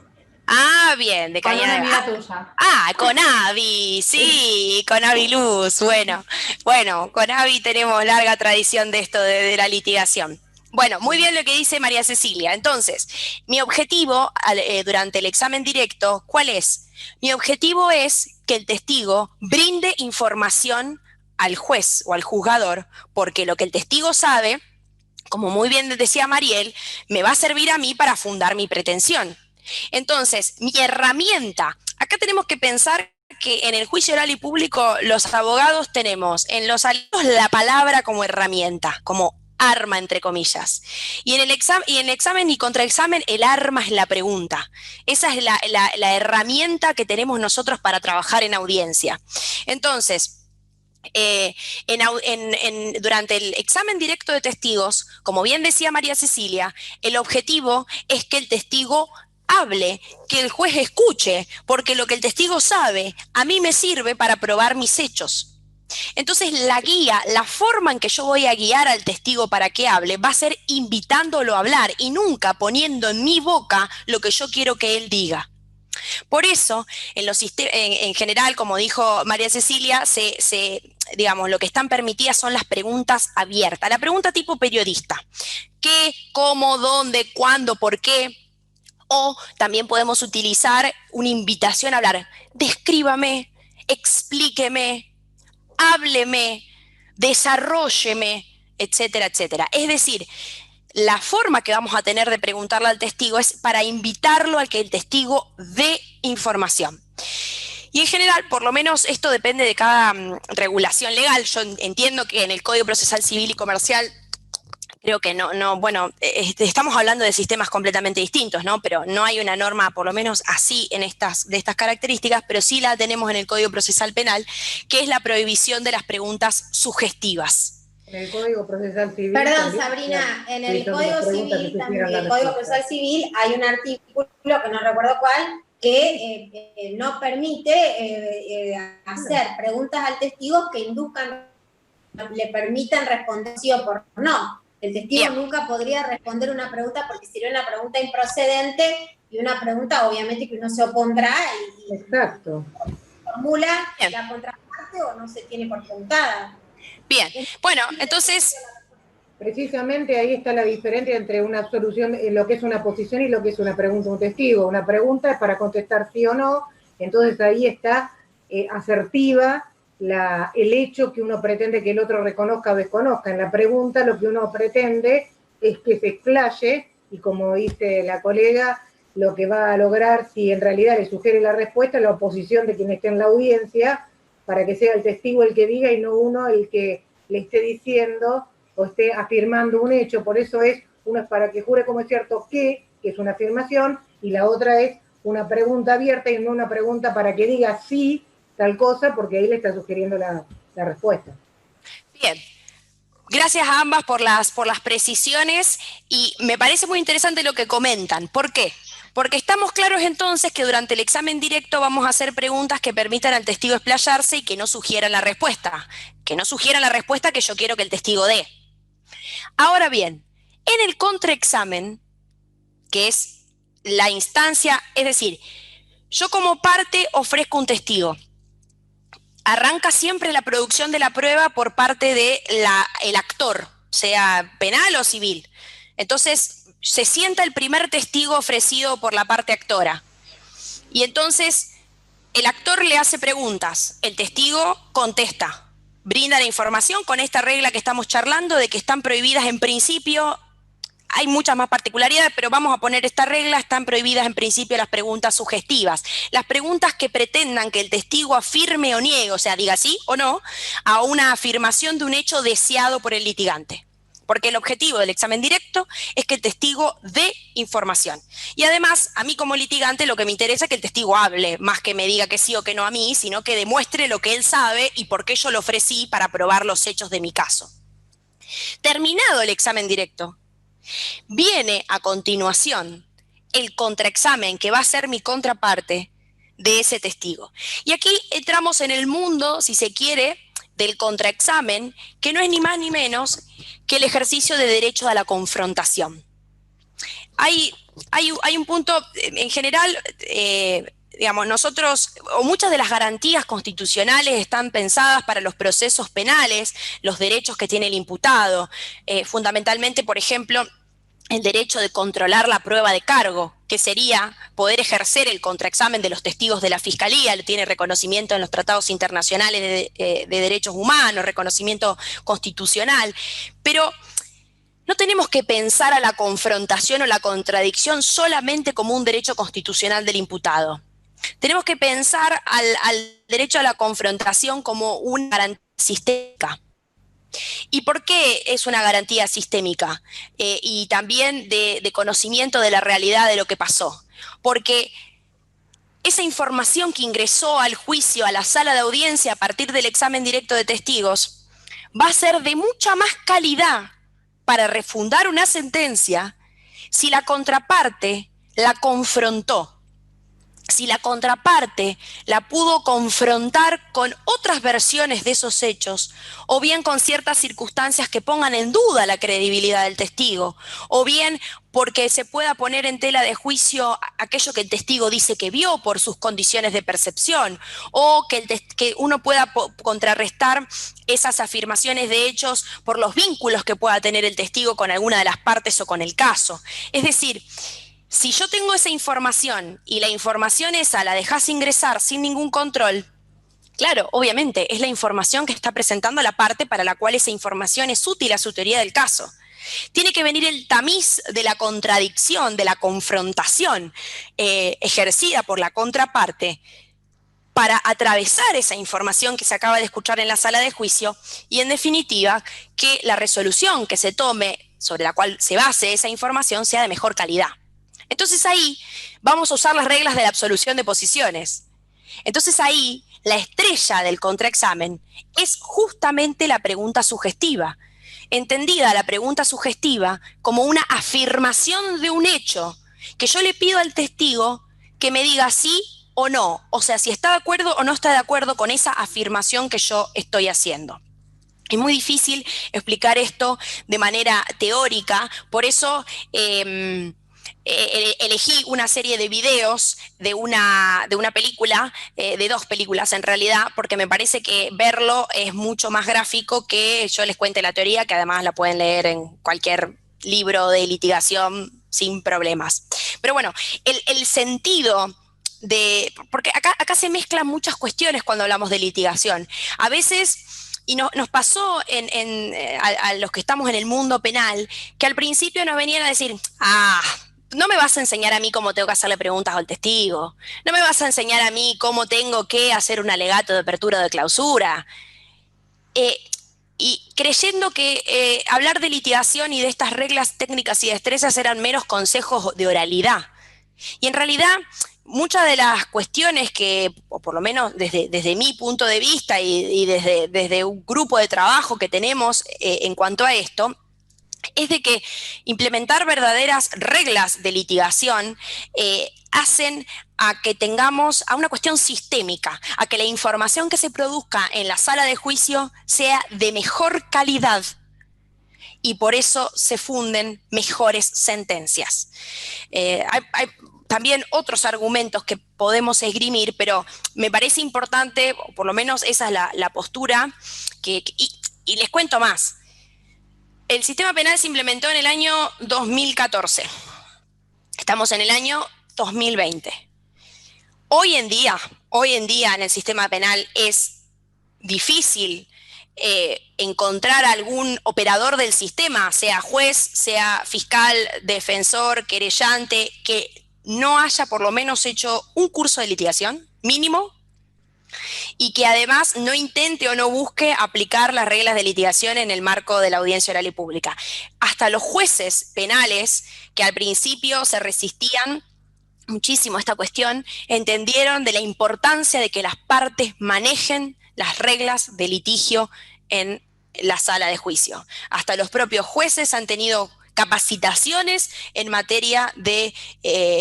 Ah, bien, de Cañada de Gómez.
Con una amiga tuya.
Ah, con Avi, sí, con Avi Luz. Bueno, con Avi tenemos larga tradición de esto de la litigación. Bueno, muy bien lo que dice María Cecilia. Entonces, mi objetivo durante el examen directo, ¿cuál es? Mi objetivo es que el testigo brinde información al juez o al juzgador, porque lo que el testigo sabe, como muy bien decía Mariel, me va a servir a mí para fundar mi pretensión. Entonces, mi herramienta, acá tenemos que pensar que en el juicio oral y público los abogados tenemos en los aliados la palabra como herramienta, como arma, entre comillas. Y en el examen y contraexamen, el arma es la pregunta. Esa es la herramienta que tenemos nosotros para trabajar en audiencia. Entonces, durante el examen directo de testigos, como bien decía María Cecilia, el objetivo es que el testigo hable, que el juez escuche, porque lo que el testigo sabe a mí me sirve para probar mis hechos. Entonces la guía, la forma en que yo voy a guiar al testigo para que hable va a ser invitándolo a hablar y nunca poniendo en mi boca lo que yo quiero que él diga. Por eso, en general, como dijo María Cecilia, digamos, lo que están permitidas son las preguntas abiertas. La pregunta tipo periodista. ¿Qué, cómo, dónde, cuándo, por qué? O también podemos utilizar una invitación a hablar. Descríbame, explíqueme, hábleme, desarrólleme, etcétera, etcétera. Es decir, la forma que vamos a tener de preguntarle al testigo es para invitarlo a que el testigo dé información. Y en general, por lo menos esto depende de cada regulación legal. Yo entiendo que en el Código Procesal Civil y Comercial, creo que estamos hablando de sistemas completamente distintos, ¿no? Pero no hay una norma, por lo menos así, de estas características, pero sí la tenemos en el Código Procesal Penal, que es la prohibición de las preguntas sugestivas.
En el Código Procesal Civil.
Perdón, Sabrina, en el Código Civil, también, el Código Procesal Civil, hay un artículo, que no recuerdo cuál, que no permite hacer preguntas al testigo que induzcan, le permitan responder sí o por no. El testigo nunca podría responder una pregunta porque sería una pregunta improcedente y una pregunta obviamente que uno se opondrá y
exacto.
Formula la contraparte o no se tiene por preguntada.
Bien, bueno, entonces...
Precisamente ahí está la diferencia entre una absolución, lo que es una posición y lo que es una pregunta a un testigo. Una pregunta es para contestar sí o no, entonces ahí está asertiva el hecho que uno pretende que el otro reconozca o desconozca. En la pregunta lo que uno pretende es que se explaye y, como dice la colega, lo que va a lograr, si en realidad le sugiere la respuesta, la oposición de quien esté en la audiencia, para que sea el testigo el que diga y no uno el que le esté diciendo o esté afirmando un hecho. Por eso uno es para que jure como es cierto que es una afirmación, y la otra es una pregunta abierta y no una pregunta para que diga sí, tal cosa, porque ahí le está sugiriendo la respuesta.
Bien. Gracias a ambas por las precisiones, y me parece muy interesante lo que comentan. ¿Por qué? Porque estamos claros entonces que durante el examen directo vamos a hacer preguntas que permitan al testigo explayarse y que no sugieran la respuesta. Que no sugieran la respuesta que yo quiero que el testigo dé. Ahora bien, en el contraexamen, que es la instancia, es decir, yo como parte ofrezco un testigo. Arranca siempre la producción de la prueba por parte del actor, sea penal o civil. Entonces, se sienta el primer testigo ofrecido por la parte actora. Y entonces, el actor le hace preguntas, el testigo contesta, brinda la información con esta regla que estamos charlando de que están prohibidas en principio. Hay muchas más particularidades, pero vamos a poner esta regla: están prohibidas en principio las preguntas sugestivas. Las preguntas que pretendan que el testigo afirme o niegue, o sea, diga sí o no, a una afirmación de un hecho deseado por el litigante. Porque el objetivo del examen directo es que el testigo dé información. Y además, a mí como litigante lo que me interesa es que el testigo hable, más que me diga que sí o que no a mí, sino que demuestre lo que él sabe y por qué yo lo ofrecí para probar los hechos de mi caso. Terminado el examen directo, viene a continuación el contraexamen, que va a ser mi contraparte de ese testigo. Y aquí entramos en el mundo, si se quiere, del contraexamen, que no es ni más ni menos que el ejercicio de derecho a la confrontación. Hay un punto, en general, digamos, nosotros, o muchas de las garantías constitucionales están pensadas para los procesos penales, los derechos que tiene el imputado, fundamentalmente, por ejemplo, el derecho de controlar la prueba de cargo, que sería poder ejercer el contraexamen de los testigos de la Fiscalía. Tiene reconocimiento en los tratados internacionales de derechos humanos, reconocimiento constitucional, pero no tenemos que pensar a la confrontación o la contradicción solamente como un derecho constitucional del imputado. Tenemos que pensar al derecho a la confrontación como una garantía sistémica. ¿Y por qué es una garantía sistémica? Y también de conocimiento de la realidad de lo que pasó. Porque esa información que ingresó al juicio, a la sala de audiencia a partir del examen directo de testigos, va a ser de mucha más calidad para refundar una sentencia si la contraparte la confrontó. Si la contraparte la pudo confrontar con otras versiones de esos hechos, o bien con ciertas circunstancias que pongan en duda la credibilidad del testigo, o bien porque se pueda poner en tela de juicio aquello que el testigo dice que vio por sus condiciones de percepción, o que uno pueda contrarrestar esas afirmaciones de hechos por los vínculos que pueda tener el testigo con alguna de las partes o con el caso. Es decir, si yo tengo esa información y la información esa la dejás ingresar sin ningún control, claro, obviamente es la información que está presentando la parte para la cual esa información es útil a su teoría del caso. Tiene que venir el tamiz de la contradicción, de la confrontación ejercida por la contraparte para atravesar esa información que se acaba de escuchar en la sala de juicio y, en definitiva, que la resolución que se tome sobre la cual se base esa información sea de mejor calidad. Entonces ahí vamos a usar las reglas de la absolución de posiciones. Entonces ahí la estrella del contraexamen es justamente la pregunta sugestiva. Entendida la pregunta sugestiva como una afirmación de un hecho que yo le pido al testigo que me diga sí o no. O sea, si está de acuerdo o no está de acuerdo con esa afirmación que yo estoy haciendo. Es muy difícil explicar esto de manera teórica, por eso elegí una serie de videos de una película, de dos películas en realidad, porque me parece que verlo es mucho más gráfico que yo les cuente la teoría, que además la pueden leer en cualquier libro de litigación sin problemas. Pero bueno, el sentido porque acá se mezclan muchas cuestiones cuando hablamos de litigación. A veces, y nos pasó a los que estamos en el mundo penal, que al principio nos venían a decir, no me vas a enseñar a mí cómo tengo que hacerle preguntas al testigo, no me vas a enseñar a mí cómo tengo que hacer un alegato de apertura o de clausura. Y creyendo que hablar de litigación y de estas reglas técnicas y destrezas eran meros consejos de oralidad. Y en realidad, muchas de las cuestiones que, o por lo menos desde mi punto de vista y desde un grupo de trabajo que tenemos en cuanto a esto, es de que implementar verdaderas reglas de litigación hacen a que tengamos a una cuestión sistémica, a que la información que se produzca en la sala de juicio sea de mejor calidad y por eso se funden mejores sentencias. Hay también otros argumentos que podemos esgrimir, pero me parece importante, o por lo menos esa es la postura, y les cuento más. El sistema penal se implementó en el año 2014. Estamos en el año 2020. Hoy en día en el sistema penal es difícil encontrar algún operador del sistema, sea juez, sea fiscal, defensor, querellante, que no haya por lo menos hecho un curso de litigación mínimo y que además no intente o no busque aplicar las reglas de litigación en el marco de la audiencia oral y pública. Hasta los jueces penales, que al principio se resistían muchísimo a esta cuestión, entendieron de la importancia de que las partes manejen las reglas de litigio en la sala de juicio. Hasta los propios jueces han tenido capacitaciones en materia de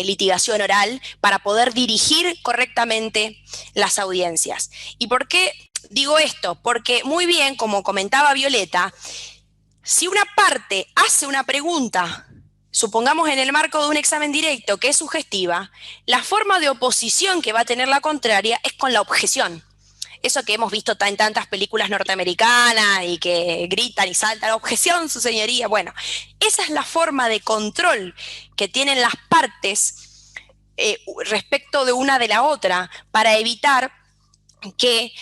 litigación oral para poder dirigir correctamente las audiencias. ¿Y por qué digo esto? Porque muy bien, como comentaba Violeta, si una parte hace una pregunta, supongamos en el marco de un examen directo que es sugestiva, la forma de oposición que va a tener la contraria es con la objeción. Eso que hemos visto en tantas películas norteamericanas y que gritan y saltan, objeción, su señoría. Bueno, esa es la forma de control que tienen las partes respecto de una de la otra para evitar que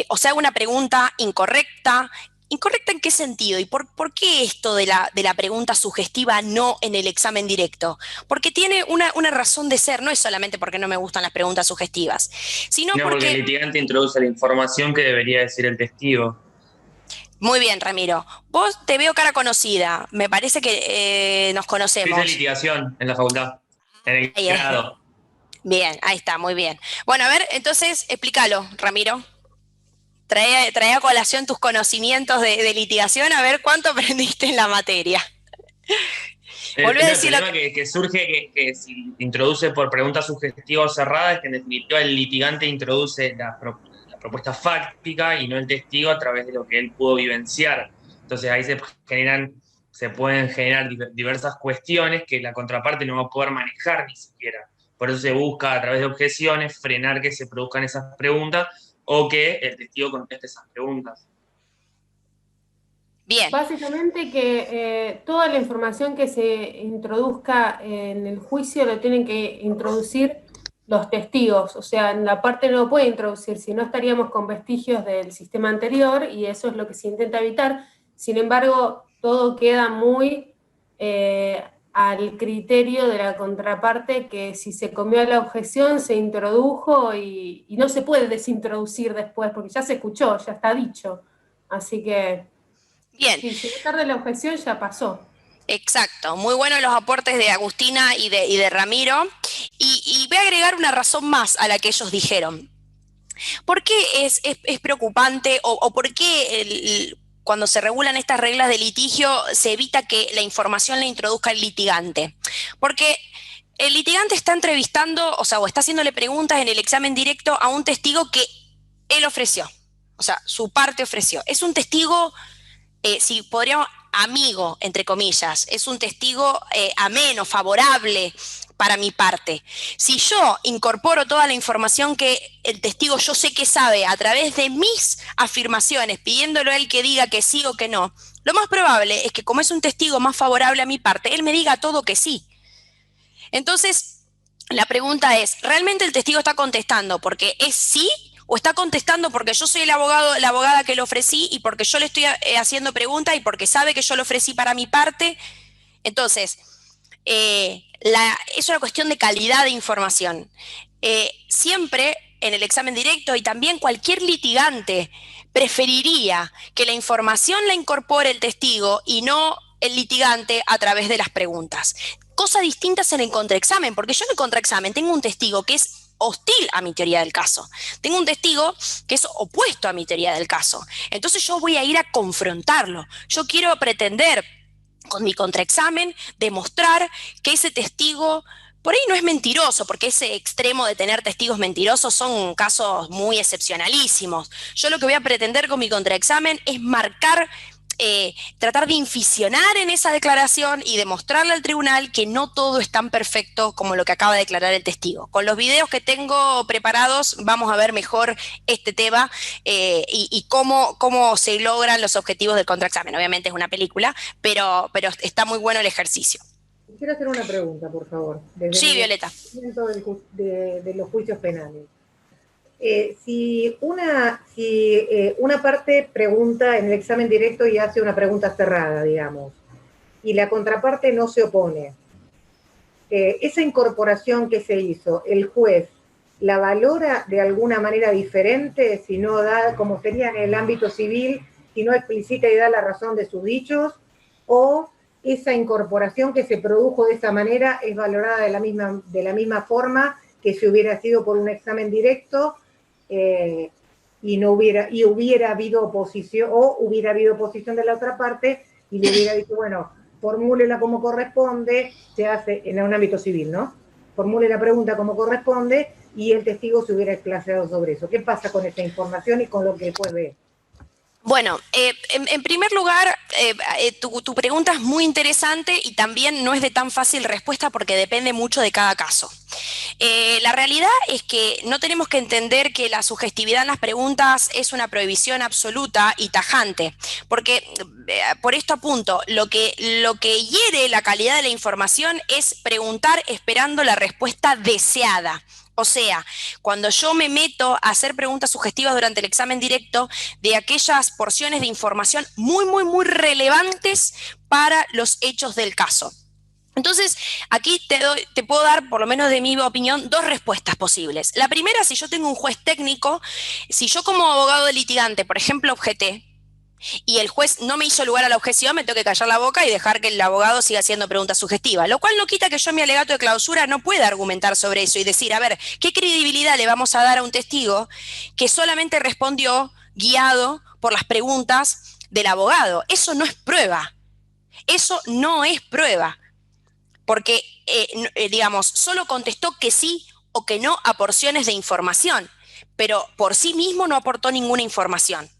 o sea una pregunta incorrecta. ¿Incorrecta en qué sentido? ¿Y por qué esto de la pregunta sugestiva no en el examen directo? Porque tiene una razón de ser, no es solamente porque no me gustan las preguntas sugestivas, sino porque
el litigante introduce la información que debería decir el testigo.
Muy bien, Ramiro. Vos te veo cara conocida, me parece que nos conocemos.
Fiz de litigación en la facultad, en el grado.
Bien, ahí está, muy bien. Bueno, a ver, entonces explícalo, Ramiro. Trae a colación tus conocimientos de litigación, a ver cuánto aprendiste en la materia.
Volví a decir el problema que surge que si introduce por preguntas sugestivas o cerradas, es que en definitiva el litigante introduce la propuesta fáctica y no el testigo a través de lo que él pudo vivenciar. Entonces ahí se pueden generar diversas cuestiones que la contraparte no va a poder manejar ni siquiera. Por eso se busca a través de objeciones frenar que se produzcan esas preguntas o que el testigo conteste esas preguntas.
Bien.
Básicamente que toda la información que se introduzca en el juicio lo tienen que introducir los testigos, o sea, la parte no lo puede introducir, si no estaríamos con vestigios del sistema anterior y eso es lo que se intenta evitar. Sin embargo, todo queda muy al criterio de la contraparte, que si se comió la objeción se introdujo y no se puede desintroducir después porque ya se escuchó, ya está dicho. Así que
bien.
Si se tarde la objeción ya pasó.
Exacto, muy buenos los aportes de Agustina y de Ramiro. Y voy a agregar una razón más a la que ellos dijeron. ¿Por qué es preocupante o por qué cuando se regulan estas reglas de litigio se evita que la información la introduzca el litigante? Porque el litigante está entrevistando, o está haciéndole preguntas en el examen directo a un testigo que él ofreció, o sea, su parte ofreció. Es un testigo, si podríamos, amigo, entre comillas, es un testigo ameno, favorable para mi parte. Si yo incorporo toda la información que el testigo yo sé que sabe a través de mis afirmaciones, pidiéndolo a él que diga que sí o que no, lo más probable es que como es un testigo más favorable a mi parte, él me diga todo que sí. Entonces, la pregunta es, ¿realmente el testigo está contestando porque es sí o está contestando porque yo soy el abogado, la abogada que le ofrecí y porque yo le estoy haciendo preguntas y porque sabe que yo lo ofrecí para mi parte? Entonces, es una cuestión de calidad de información. Siempre en el examen directo y también cualquier litigante preferiría que la información la incorpore el testigo y no el litigante a través de las preguntas. Cosas distintas en el contraexamen, porque yo en el contraexamen tengo un testigo que es hostil a mi teoría del caso. Tengo un testigo que es opuesto a mi teoría del caso. Entonces yo voy a ir a confrontarlo. Yo quiero pretender con mi contraexamen demostrar que ese testigo por ahí no es mentiroso, porque ese extremo de tener testigos mentirosos son casos muy excepcionalísimos. Yo lo que voy a pretender con mi contraexamen es marcar, tratar de inficionar en esa declaración y demostrarle al tribunal que no todo es tan perfecto como lo que acaba de declarar el testigo. Con los videos que tengo preparados vamos a ver mejor este tema y cómo se logran los objetivos del contraexamen. Obviamente es una película, pero está muy bueno el ejercicio.
Quiero hacer una pregunta, por favor.
Sí, Violeta.
De los juicios penales. Si una parte pregunta en el examen directo y hace una pregunta cerrada, digamos, y la contraparte no se opone, esa incorporación que se hizo, el juez la valora de alguna manera diferente, si no da, como sería en el ámbito civil, si no explicita y da la razón de sus dichos, o esa incorporación que se produjo de esa manera es valorada de la misma forma que si hubiera sido por un examen directo y hubiera habido oposición, o hubiera habido oposición de la otra parte y le hubiera dicho, bueno, formúlela como corresponde, se hace en un ámbito civil, ¿no? Formule la pregunta como corresponde y el testigo se hubiera explayado sobre eso. ¿Qué pasa con esa información y con lo que el juez ve?
Bueno, en primer lugar, tu pregunta es muy interesante y también no es de tan fácil respuesta porque depende mucho de cada caso. La realidad es que no tenemos que entender que la sugestividad en las preguntas es una prohibición absoluta y tajante, porque por esto apunto, lo que hiere la calidad de la información es preguntar esperando la respuesta deseada. O sea, cuando yo me meto a hacer preguntas sugestivas durante el examen directo de aquellas porciones de información muy, muy, muy relevantes para los hechos del caso. Entonces, aquí te puedo dar, por lo menos de mi opinión, dos respuestas posibles. La primera, si yo tengo un juez técnico, si yo como abogado de litigante, por ejemplo, objeté, y el juez no me hizo lugar a la objeción, me tengo que callar la boca y dejar que el abogado siga haciendo preguntas sugestivas, lo cual no quita que yo en mi alegato de clausura no pueda argumentar sobre eso y decir, a ver, ¿qué credibilidad le vamos a dar a un testigo que solamente respondió guiado por las preguntas del abogado? Eso no es prueba, eso no es prueba, porque, digamos, solo contestó que sí o que no a porciones de información, pero por sí mismo no aportó ninguna información.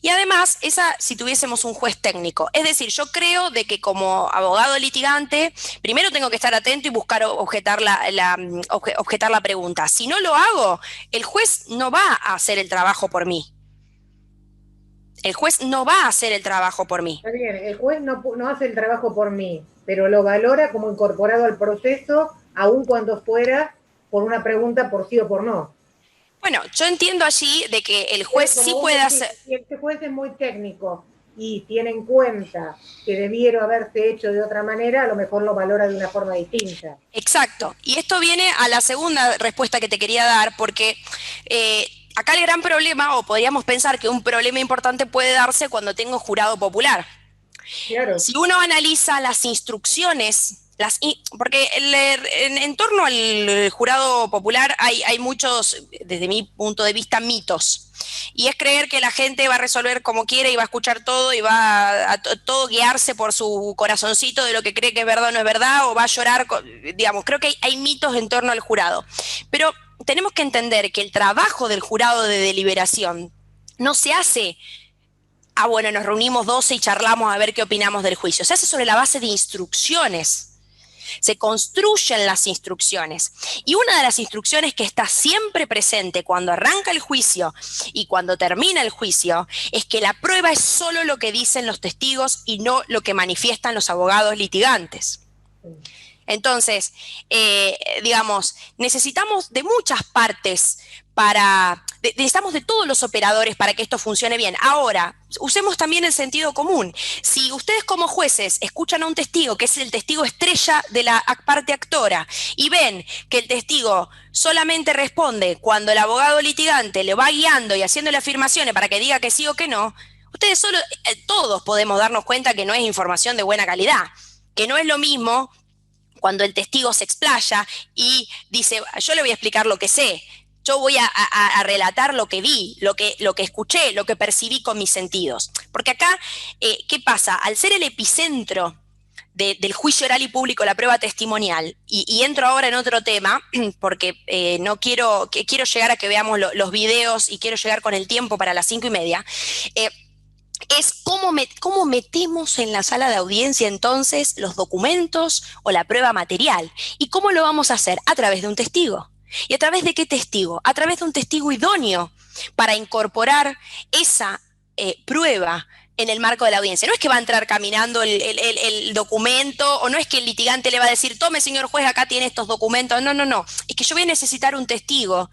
Y además, si tuviésemos un juez técnico, es decir, yo creo de que como abogado litigante, primero tengo que estar atento y buscar objetar la pregunta. Si no lo hago, el juez no va a hacer el trabajo por mí. El juez no va a hacer el trabajo por mí.
Está bien, el juez no hace el trabajo por mí, pero lo valora como incorporado al proceso, aun cuando fuera por una pregunta por sí o por no.
Bueno, yo entiendo allí de que el juez sí puede hacer...
Si este juez es muy técnico y tiene en cuenta que debiera haberse hecho de otra manera, a lo mejor lo valora de una forma distinta.
Exacto. Y esto viene a la segunda respuesta que te quería dar, porque acá el gran problema, o podríamos pensar que un problema importante puede darse cuando tengo jurado popular.
Claro.
Si uno analiza las instrucciones... porque en torno al jurado popular hay muchos, desde mi punto de vista, mitos. Y es creer que la gente va a resolver como quiere y va a escuchar todo y va a todo guiarse por su corazoncito de lo que cree que es verdad o no es verdad, o va a llorar, digamos, creo que hay mitos en torno al jurado. Pero tenemos que entender que el trabajo del jurado de deliberación no se hace... bueno, nos reunimos 12 y charlamos a ver qué opinamos del juicio. Se hace sobre la base de instrucciones. Se construyen las instrucciones. Y una de las instrucciones que está siempre presente cuando arranca el juicio y cuando termina el juicio es que la prueba es solo lo que dicen los testigos y no lo que manifiestan los abogados litigantes. Entonces, digamos, necesitamos de muchas partes necesitamos de todos los operadores para que esto funcione bien. Ahora, usemos también el sentido común. Si ustedes como jueces escuchan a un testigo, que es el testigo estrella de la parte actora, y ven que el testigo solamente responde cuando el abogado litigante le va guiando y haciéndole afirmaciones para que diga que sí o que no, todos podemos darnos cuenta que no es información de buena calidad, que no es lo mismo cuando el testigo se explaya y dice, yo le voy a explicar lo que sé, yo voy a relatar lo que vi, lo que escuché, lo que percibí con mis sentidos. Porque acá, ¿qué pasa? Al ser el epicentro del juicio oral y público, la prueba testimonial, y entro ahora en otro tema, porque quiero llegar a que veamos los videos y quiero llegar con el tiempo para las 5:30, es cómo metemos en la sala de audiencia entonces los documentos o la prueba material. ¿Y cómo lo vamos a hacer? A través de un testigo. ¿Y a través de qué testigo? A través de un testigo idóneo para incorporar esa prueba en el marco de la audiencia. No es que va a entrar caminando el documento, o no es que el litigante le va a decir, tome señor juez, acá tiene estos documentos. No. Es que yo voy a necesitar un testigo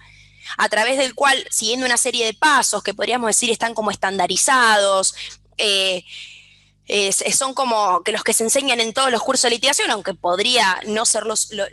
a través del cual, siguiendo una serie de pasos que podríamos decir están como estandarizados, son como que los que se enseñan en todos los cursos de litigación, aunque podría no ser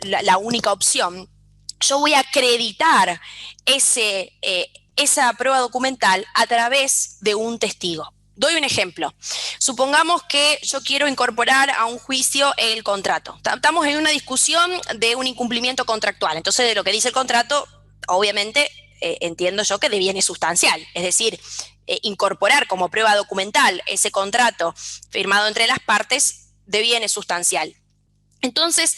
la única opción. Yo voy a acreditar esa prueba documental a través de un testigo. Doy un ejemplo. Supongamos que yo quiero incorporar a un juicio el contrato. Estamos en una discusión de un incumplimiento contractual. Entonces, de lo que dice el contrato, obviamente, entiendo yo que deviene sustancial. Es decir, incorporar como prueba documental ese contrato firmado entre las partes deviene sustancial. Entonces,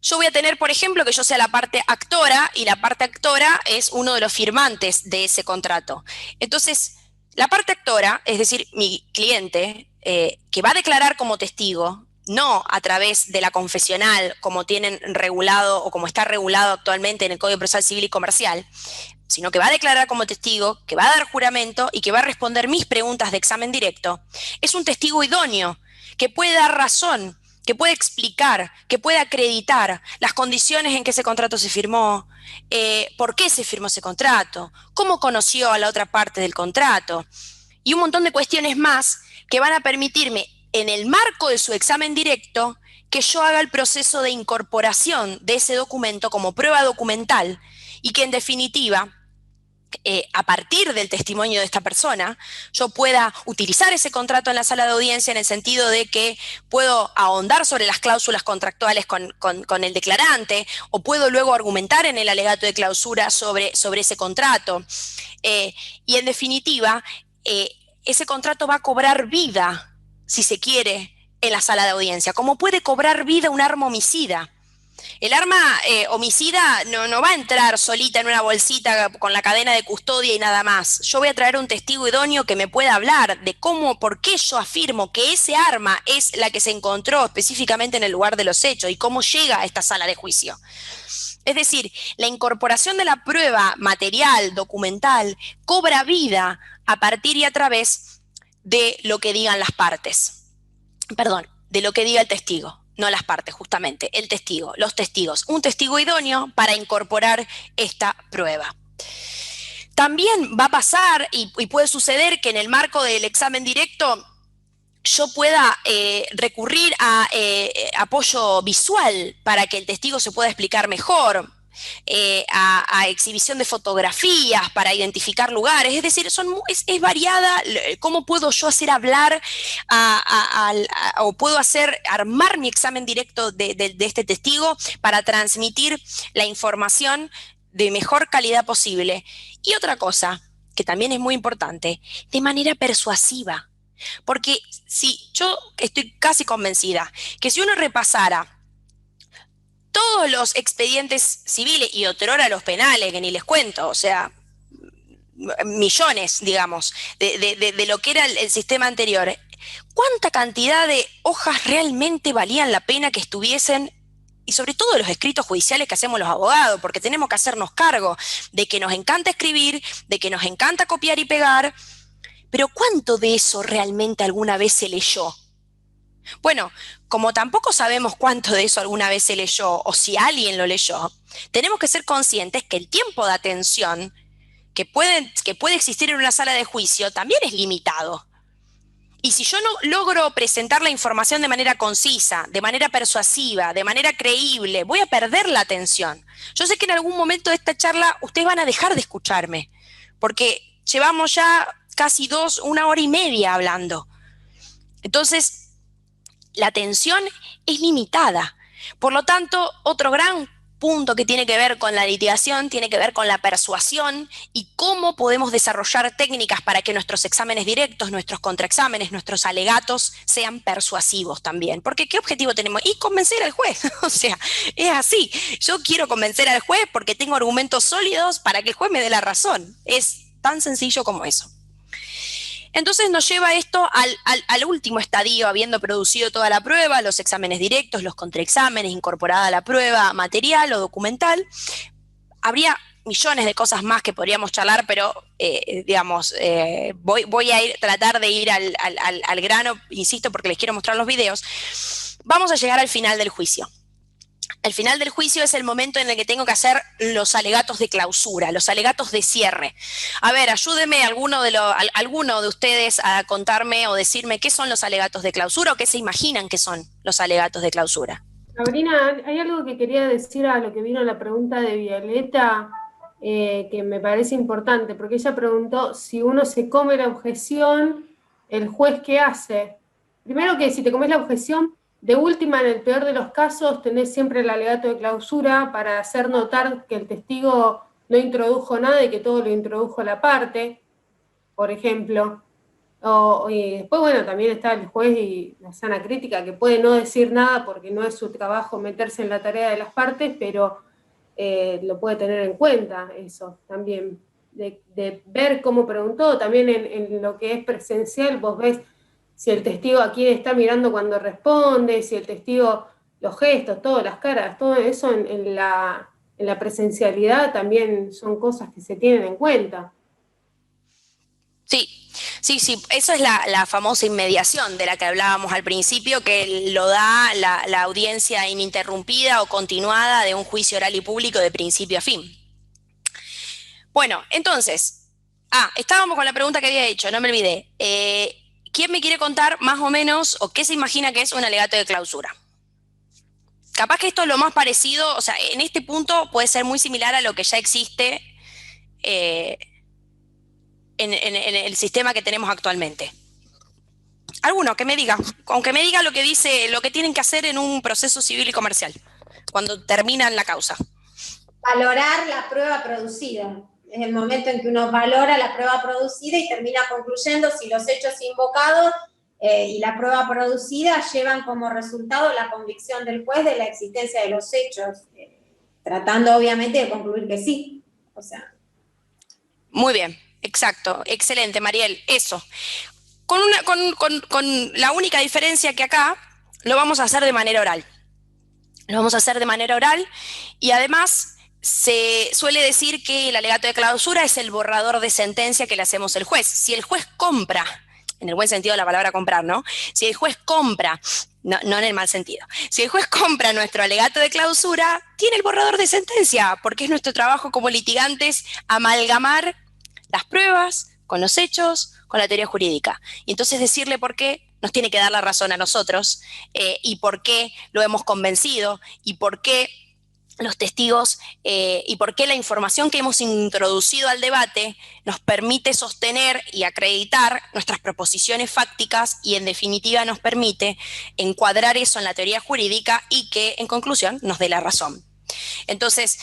yo voy a tener, por ejemplo, que yo sea la parte actora, y la parte actora es uno de los firmantes de ese contrato. Entonces, la parte actora, es decir, mi cliente, que va a declarar como testigo, no a través de la confesional como tienen regulado o como está regulado actualmente en el Código Procesal Civil y Comercial, sino que va a declarar como testigo, que va a dar juramento y que va a responder mis preguntas de examen directo, es un testigo idóneo que puede dar razón, que puede explicar, que puede acreditar las condiciones en que ese contrato se firmó, por qué se firmó ese contrato, cómo conoció a la otra parte del contrato, y un montón de cuestiones más que van a permitirme, en el marco de su examen directo, que yo haga el proceso de incorporación de ese documento como prueba documental, y que en definitiva, a partir del testimonio de esta persona, yo pueda utilizar ese contrato en la sala de audiencia en el sentido de que puedo ahondar sobre las cláusulas contractuales con el declarante, o puedo luego argumentar en el alegato de clausura sobre ese contrato. Y en definitiva, ese contrato va a cobrar vida, si se quiere, en la sala de audiencia, como puede cobrar vida un arma homicida. El arma homicida no va a entrar solita en una bolsita con la cadena de custodia y nada más. Yo voy a traer un testigo idóneo que me pueda hablar de por qué yo afirmo que ese arma es la que se encontró específicamente en el lugar de los hechos y cómo llega a esta sala de juicio. Es decir, la incorporación de la prueba material, documental, cobra vida a partir y a través de lo que digan las partes. Perdón, de lo que diga el testigo. No las partes, justamente, el testigo, los testigos. Un testigo idóneo para incorporar esta prueba. También va a pasar y puede suceder que en el marco del examen directo yo pueda recurrir a apoyo visual para que el testigo se pueda explicar mejor, a exhibición de fotografías para identificar lugares. Es decir, es variada cómo puedo yo hacer hablar o puedo armar mi examen directo de este testigo para transmitir la información de mejor calidad posible. Y otra cosa que también es muy importante, de manera persuasiva. Porque yo estoy casi convencida que si uno repasara todos los expedientes civiles y otrora los penales, que ni les cuento, o sea, millones, digamos, de lo que era el sistema anterior, ¿cuánta cantidad de hojas realmente valían la pena que estuviesen? Y sobre todo los escritos judiciales que hacemos los abogados, porque tenemos que hacernos cargo de que nos encanta escribir, de que nos encanta copiar y pegar, pero ¿cuánto de eso realmente alguna vez se leyó? Bueno, como tampoco sabemos cuánto de eso alguna vez se leyó o si alguien lo leyó, tenemos que ser conscientes que el tiempo de atención que puede existir en una sala de juicio también es limitado. Y si yo no logro presentar la información de manera concisa, de manera persuasiva, de manera creíble, voy a perder la atención. Yo sé que en algún momento de esta charla ustedes van a dejar de escucharme, porque llevamos ya casi 1 hora y media hablando. Entonces, la atención es limitada. Por lo tanto, otro gran punto que tiene que ver con la litigación tiene que ver con la persuasión y cómo podemos desarrollar técnicas para que nuestros exámenes directos, nuestros contraexámenes, nuestros alegatos sean persuasivos también. Porque ¿qué objetivo tenemos? Y convencer al juez. O sea, es así. Yo quiero convencer al juez porque tengo argumentos sólidos para que el juez me dé la razón. Es tan sencillo como eso. Entonces nos lleva esto al último estadio, habiendo producido toda la prueba, los exámenes directos, los contraexámenes, incorporada la prueba material o documental. Habría millones de cosas más que podríamos charlar, pero voy a tratar de ir al grano, insisto, porque les quiero mostrar los videos. Vamos a llegar al final del juicio. El final del juicio es el momento en el que tengo que hacer los alegatos de clausura, los alegatos de cierre. A ver, ayúdeme alguno de ustedes a contarme o decirme qué son los alegatos de clausura o qué se imaginan que son los alegatos de clausura.
Sabrina, hay algo que quería decir a lo que vino la pregunta de Violeta, que me parece importante, porque ella preguntó si uno se come la objeción, ¿el juez qué hace? Primero que si te comes la objeción, de última, en el peor de los casos, tenés siempre el alegato de clausura para hacer notar que el testigo no introdujo nada y que todo lo introdujo la parte, por ejemplo. Y después, bueno, también está el juez y la sana crítica, que puede no decir nada porque no es su trabajo meterse en la tarea de las partes, pero lo puede tener en cuenta eso también, de ver cómo preguntó. También en lo que es presencial, vos ves si el testigo a quién está mirando cuando responde, si el testigo, los gestos, todas las caras, todo eso en la presencialidad también son cosas que se tienen en cuenta.
Sí, eso es la famosa inmediación de la que hablábamos al principio, que lo da la audiencia ininterrumpida o continuada de un juicio oral y público de principio a fin. Bueno, entonces, estábamos con la pregunta que había hecho, no me olvidé. ¿Quién me quiere contar más o menos o qué se imagina que es un alegato de clausura? Capaz que esto es lo más parecido, o sea, en este punto puede ser muy similar a lo que ya existe en el sistema que tenemos actualmente. Alguno que me diga, aunque me diga lo que dice, lo que tienen que hacer en un proceso civil y comercial, cuando terminan la causa.
Valorar la prueba producida. Es el momento en que uno valora la prueba producida y termina concluyendo si los hechos invocados y la prueba producida llevan como resultado la convicción del juez de la existencia de los hechos, tratando obviamente de concluir que sí. O sea.
Muy bien, exacto, excelente, Mariel, eso. Con la única diferencia que acá lo vamos a hacer de manera oral. Lo vamos a hacer de manera oral y además se suele decir que el alegato de clausura es el borrador de sentencia que le hacemos al juez. Si el juez compra, en el buen sentido de la palabra comprar, ¿no? Si el juez compra, no en el mal sentido, si el juez compra nuestro alegato de clausura, tiene el borrador de sentencia, porque es nuestro trabajo como litigantes amalgamar las pruebas con los hechos, con la teoría jurídica. Y entonces decirle por qué nos tiene que dar la razón a nosotros y por qué lo hemos convencido y por qué los testigos y por qué la información que hemos introducido al debate nos permite sostener y acreditar nuestras proposiciones fácticas y en definitiva nos permite encuadrar eso en la teoría jurídica y que en conclusión nos dé la razón. Entonces,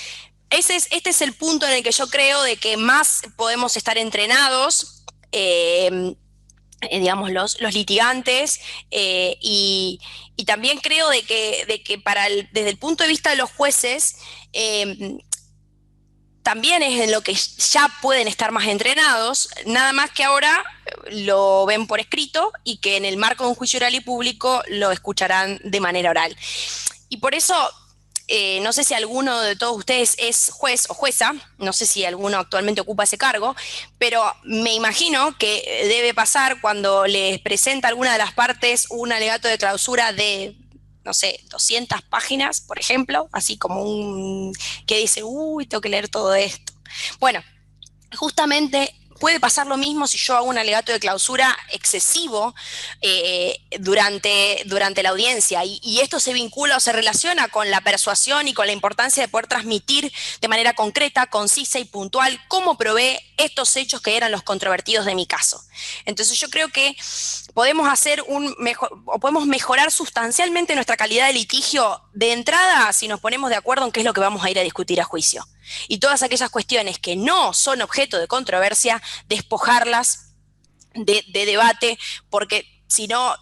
este es el punto en el que yo creo de que más podemos estar entrenados, digamos, los litigantes, y también creo de que desde el punto de vista de los jueces, también es en lo que ya pueden estar más entrenados, nada más que ahora lo ven por escrito y que en el marco de un juicio oral y público lo escucharán de manera oral. Y por eso no sé si alguno de todos ustedes es juez o jueza, no sé si alguno actualmente ocupa ese cargo, pero me imagino que debe pasar cuando les presenta alguna de las partes un alegato de clausura de, no sé, 200 páginas, por ejemplo, así como que dice, uy, tengo que leer todo esto. Bueno, justamente puede pasar lo mismo si yo hago un alegato de clausura excesivo durante la audiencia, y esto se vincula o se relaciona con la persuasión y con la importancia de poder transmitir de manera concreta, concisa y puntual cómo probé estos hechos que eran los controvertidos de mi caso. Entonces yo creo que podemos podemos mejorar sustancialmente nuestra calidad de litigio de entrada si nos ponemos de acuerdo en qué es lo que vamos a ir a discutir a juicio. Y todas aquellas cuestiones que no son objeto de controversia, despojarlas de debate, porque si no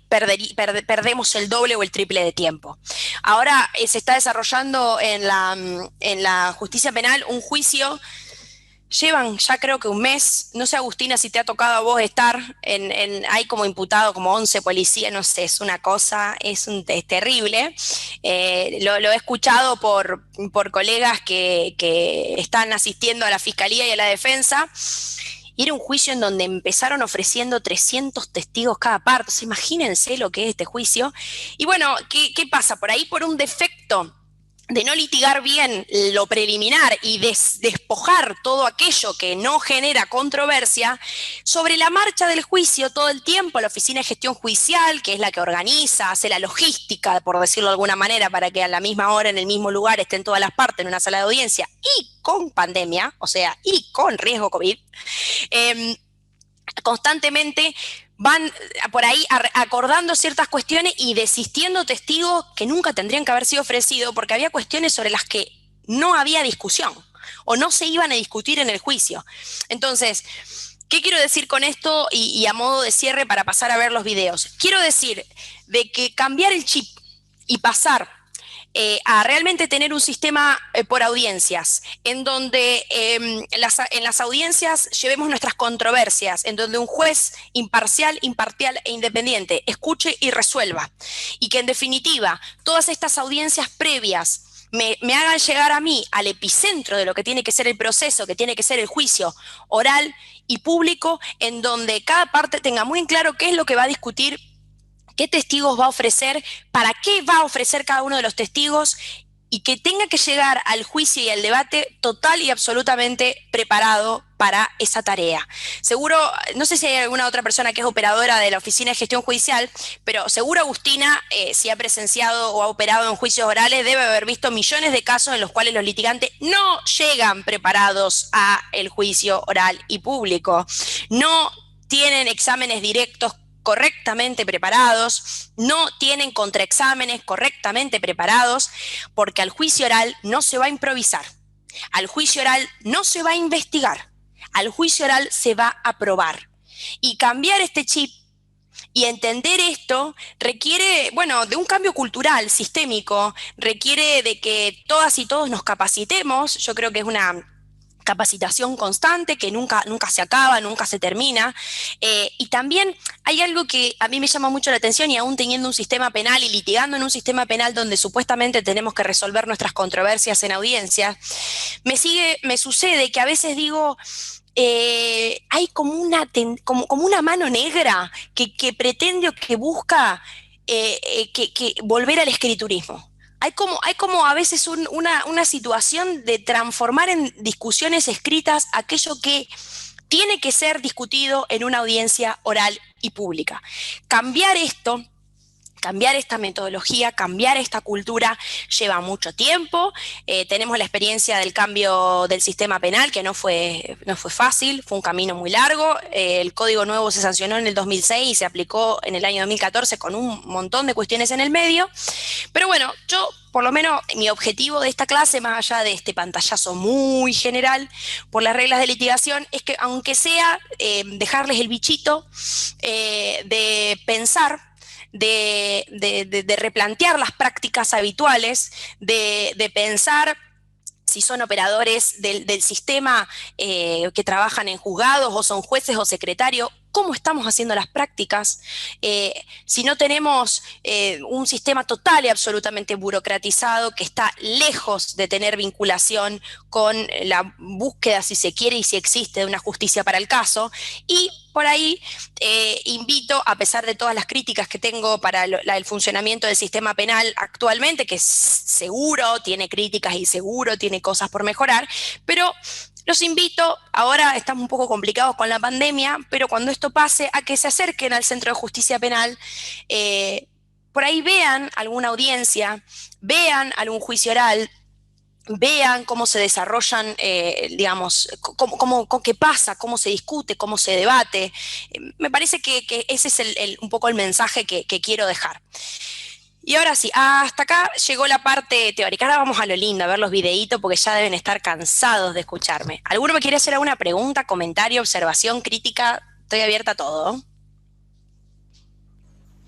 perdemos el doble o el triple de tiempo. Ahora se está desarrollando en la justicia penal un juicio. Llevan ya creo que un mes, no sé Agustina si te ha tocado a vos estar, hay como imputado como 11 policías, no sé, es una cosa, es terrible. Lo he escuchado por colegas que están asistiendo a la fiscalía y a la defensa, y era un juicio en donde empezaron ofreciendo 300 testigos cada parte. O sea, imagínense lo que es este juicio. Y bueno, ¿qué pasa? Por ahí, por un defecto de no litigar bien lo preliminar y despojar todo aquello que no genera controversia, sobre la marcha del juicio todo el tiempo la Oficina de Gestión Judicial, que es la que organiza, hace la logística, por decirlo de alguna manera, para que a la misma hora, en el mismo lugar, estén todas las partes en una sala de audiencia, y con pandemia, o sea, y con riesgo COVID, constantemente van por ahí acordando ciertas cuestiones y desistiendo testigos que nunca tendrían que haber sido ofrecidos, porque había cuestiones sobre las que no había discusión o no se iban a discutir en el juicio. Entonces, ¿qué quiero decir con esto? Y a modo de cierre para pasar a ver los videos. Quiero decir de que cambiar el chip y pasar a realmente tener un sistema por audiencias, en donde en las audiencias llevemos nuestras controversias, en donde un juez imparcial e independiente escuche y resuelva, y que en definitiva todas estas audiencias previas me hagan llegar a mí al epicentro de lo que tiene que ser el proceso, que tiene que ser el juicio oral y público, en donde cada parte tenga muy en claro qué es lo que va a discutir, qué testigos va a ofrecer, para qué va a ofrecer cada uno de los testigos, y que tenga que llegar al juicio y al debate total y absolutamente preparado para esa tarea. Seguro, no sé si hay alguna otra persona que es operadora de la Oficina de Gestión Judicial, pero seguro Agustina, si ha presenciado o ha operado en juicios orales, debe haber visto millones de casos en los cuales los litigantes no llegan preparados a el juicio oral y público, no tienen exámenes directos correctamente preparados, no tienen contraexámenes correctamente preparados, porque al juicio oral no se va a improvisar, al juicio oral no se va a investigar, al juicio oral se va a probar. Y cambiar este chip y entender esto requiere, bueno, de un cambio cultural, sistémico, requiere de que todas y todos nos capacitemos. Yo creo que es una capacitación constante que nunca se acaba, nunca se termina, y también hay algo que a mí me llama mucho la atención, y aún teniendo un sistema penal y litigando en un sistema penal donde supuestamente tenemos que resolver nuestras controversias en audiencia, me sucede que a veces digo, hay como una mano negra que pretende o que busca que volver al escriturismo. Hay como a veces una situación de transformar en discusiones escritas aquello que tiene que ser discutido en una audiencia oral y pública. Cambiar esto, cambiar esta metodología, cambiar esta cultura lleva mucho tiempo. Tenemos la experiencia del cambio del sistema penal, que no fue fácil, fue un camino muy largo. El Código Nuevo se sancionó en el 2006 y se aplicó en el año 2014 con un montón de cuestiones en el medio. Pero bueno, yo, por lo menos, mi objetivo de esta clase, más allá de este pantallazo muy general por las reglas de litigación, es que aunque sea dejarles el bichito de pensar, de replantear las prácticas habituales, de pensar si son operadores del sistema que trabajan en juzgados, o son jueces o secretarios, cómo estamos haciendo las prácticas, si no tenemos un sistema total y absolutamente burocratizado que está lejos de tener vinculación con la búsqueda, si se quiere y si existe, de una justicia para el caso. Y por ahí invito, a pesar de todas las críticas que tengo para el funcionamiento del sistema penal actualmente, que seguro tiene críticas y seguro tiene cosas por mejorar, pero los invito, ahora estamos un poco complicados con la pandemia, pero cuando esto pase, a que se acerquen al Centro de Justicia Penal, por ahí vean alguna audiencia, vean algún juicio oral, vean cómo se desarrollan, digamos, qué pasa, cómo se discute, cómo se debate. Me parece que ese es un poco el mensaje que quiero dejar. Y ahora sí, hasta acá llegó la parte teórica. Ahora vamos a lo lindo, a ver los videitos, porque ya deben estar cansados de escucharme. ¿Alguno me quiere hacer alguna pregunta, comentario, observación, crítica? Estoy abierta a todo.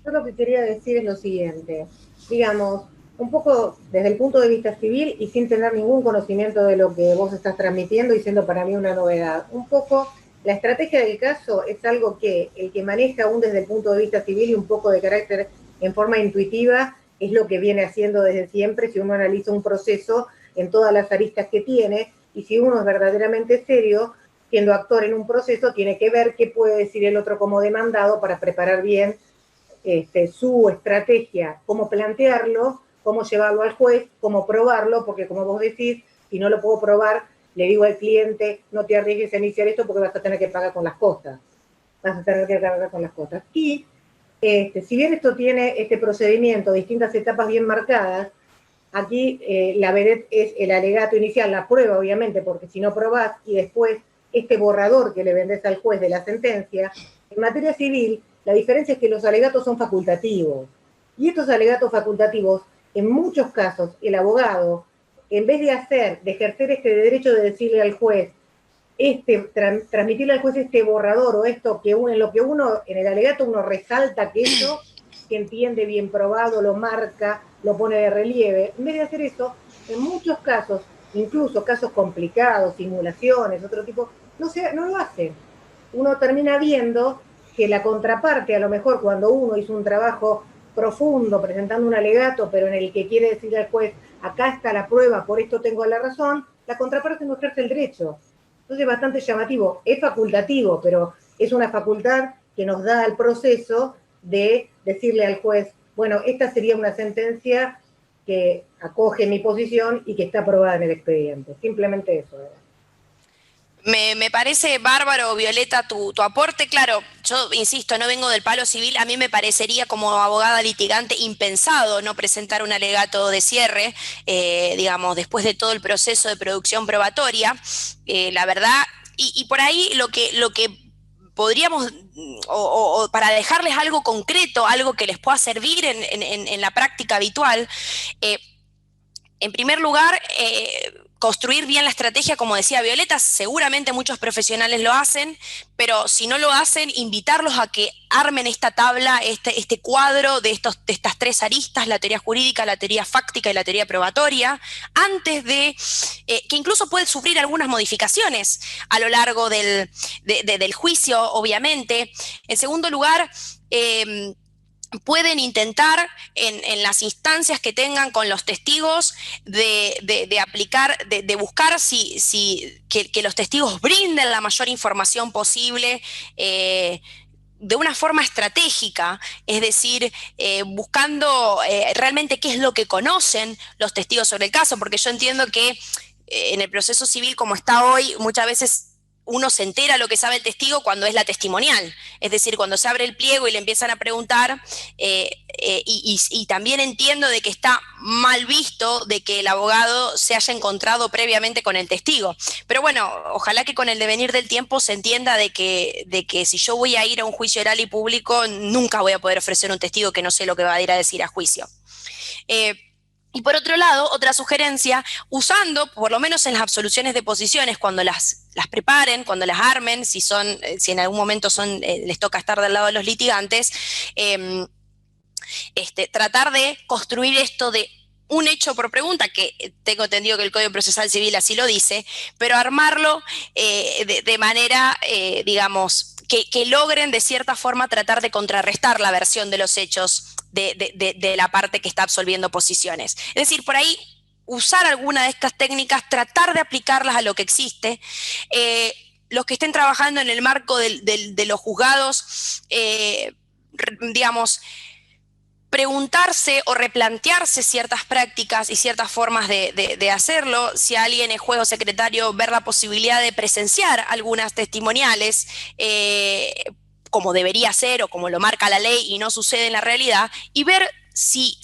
Yo lo que quería decir es lo siguiente. Digamos, un poco desde el punto de vista civil y sin tener ningún conocimiento de lo que vos estás transmitiendo y siendo para mí una novedad. Un poco la estrategia del caso es algo que el que maneja aún desde el punto de vista civil y un poco de carácter en forma intuitiva es lo que viene haciendo desde siempre si uno analiza un proceso en todas las aristas que tiene, y si uno es verdaderamente serio, siendo actor en un proceso, tiene que ver qué puede decir el otro como demandado para preparar bien su estrategia, cómo plantearlo, cómo llevarlo al juez, cómo probarlo, porque como vos decís, si no lo puedo probar, le digo al cliente, no te arriesgues a iniciar esto porque vas a tener que pagar con las cosas. Vas a tener que pagar con las cosas. Y si bien esto tiene este procedimiento, distintas etapas bien marcadas, aquí la vedette es el alegato inicial, la prueba obviamente, porque si no probás y después este borrador que le vendés al juez de la sentencia, en materia civil la diferencia es que los alegatos son facultativos. Y estos alegatos facultativos, en muchos casos, el abogado, en vez de ejercer este derecho de decirle al juez, transmitirle al juez este borrador o esto que en lo que uno, en el alegato uno resalta aquello que entiende bien probado, lo marca, lo pone de relieve. En vez de hacer eso, en muchos casos, incluso casos complicados, simulaciones, otro tipo, no lo hacen. Uno termina viendo que la contraparte, a lo mejor cuando uno hizo un trabajo profundo presentando un alegato, pero en el que quiere decirle al juez, acá está la prueba, por esto tengo la razón, la contraparte no ejerce el derecho. Entonces es bastante llamativo, es facultativo, pero es una facultad que nos da el proceso de decirle al juez, bueno, esta sería una sentencia que acoge mi posición y que está aprobada en el expediente. Simplemente eso.
Me parece bárbaro, Violeta, tu aporte. Claro, yo insisto, no vengo del palo civil, a mí me parecería como abogada litigante impensado no presentar un alegato de cierre, digamos, después de todo el proceso de producción probatoria. La verdad, y por ahí lo que podríamos, o para dejarles algo concreto, algo que les pueda servir en la práctica habitual, en primer lugar, construir bien la estrategia, como decía Violeta, seguramente muchos profesionales lo hacen, pero si no lo hacen, invitarlos a que armen esta tabla, este cuadro de estas tres aristas, la teoría jurídica, la teoría fáctica y la teoría probatoria, antes de, que incluso puede sufrir algunas modificaciones a lo largo del juicio, obviamente. En segundo lugar, pueden intentar en las instancias que tengan con los testigos de aplicar, de buscar que los testigos brinden la mayor información posible de una forma estratégica, es decir, buscando realmente qué es lo que conocen los testigos sobre el caso, porque yo entiendo que en el proceso civil como está hoy, muchas veces uno se entera lo que sabe el testigo cuando es la testimonial, es decir, cuando se abre el pliego y le empiezan a preguntar, y también entiendo de que está mal visto de que el abogado se haya encontrado previamente con el testigo, pero bueno, ojalá que con el devenir del tiempo se entienda de que si yo voy a ir a un juicio oral y público, nunca voy a poder ofrecer un testigo que no sé lo que va a ir a decir a juicio. Y por otro lado, otra sugerencia, usando, por lo menos en las absoluciones de posiciones, cuando las preparen, cuando las armen, si en algún momento les toca estar del lado de los litigantes, tratar de construir esto de un hecho por pregunta, que tengo entendido que el Código Procesal Civil así lo dice, pero armarlo de manera, digamos, que logren de cierta forma tratar de contrarrestar la versión de los hechos de la parte que está absolviendo posiciones. Es decir, por ahí usar alguna de estas técnicas, tratar de aplicarlas a lo que existe. Los que estén trabajando en el marco de los juzgados, digamos, preguntarse o replantearse ciertas prácticas y ciertas formas de hacerlo. Si alguien es juez o secretario, ver la posibilidad de presenciar algunas testimoniales, como debería ser o como lo marca la ley y no sucede en la realidad, y ver si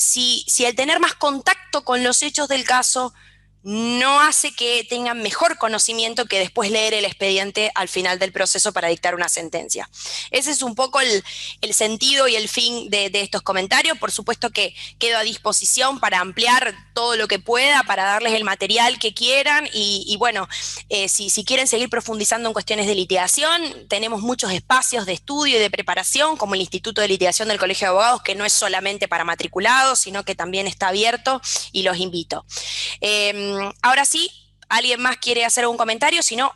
el tener más contacto con los hechos del caso no hace que tengan mejor conocimiento que después leer el expediente al final del proceso para dictar una sentencia. Ese es un poco el sentido y el fin de estos comentarios. Por supuesto que quedo a disposición para ampliar todo lo que pueda, para darles el material que quieran y bueno, si quieren seguir profundizando en cuestiones de litigación, tenemos muchos espacios de estudio y de preparación, como el Instituto de Litigación del Colegio de Abogados, que no es solamente para matriculados, sino que también está abierto y los invito. Ahora sí, ¿alguien más quiere hacer algún comentario? Si no,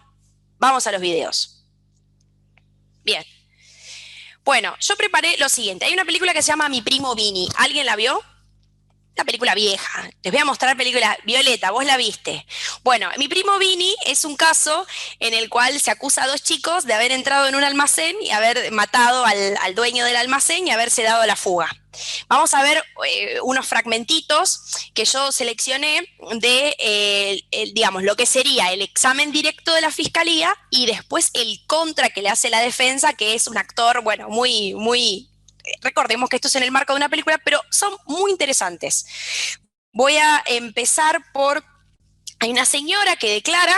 vamos a los videos. Bien. Bueno, yo preparé lo siguiente. Hay una película que se llama Mi primo Vini. ¿Alguien la vio? Una película vieja. Les voy a mostrar película. Violeta, vos la viste. Bueno, Mi primo Vini es un caso en el cual se acusa a dos chicos de haber entrado en un almacén y haber matado al dueño del almacén y haberse dado la fuga. Vamos a ver unos fragmentitos que yo seleccioné de, digamos, lo que sería el examen directo de la fiscalía y después el contra que le hace la defensa, que es un actor, bueno, muy... Recordemos que esto es en el marco de una película, pero son muy interesantes. Voy a empezar por... Hay una señora que declara,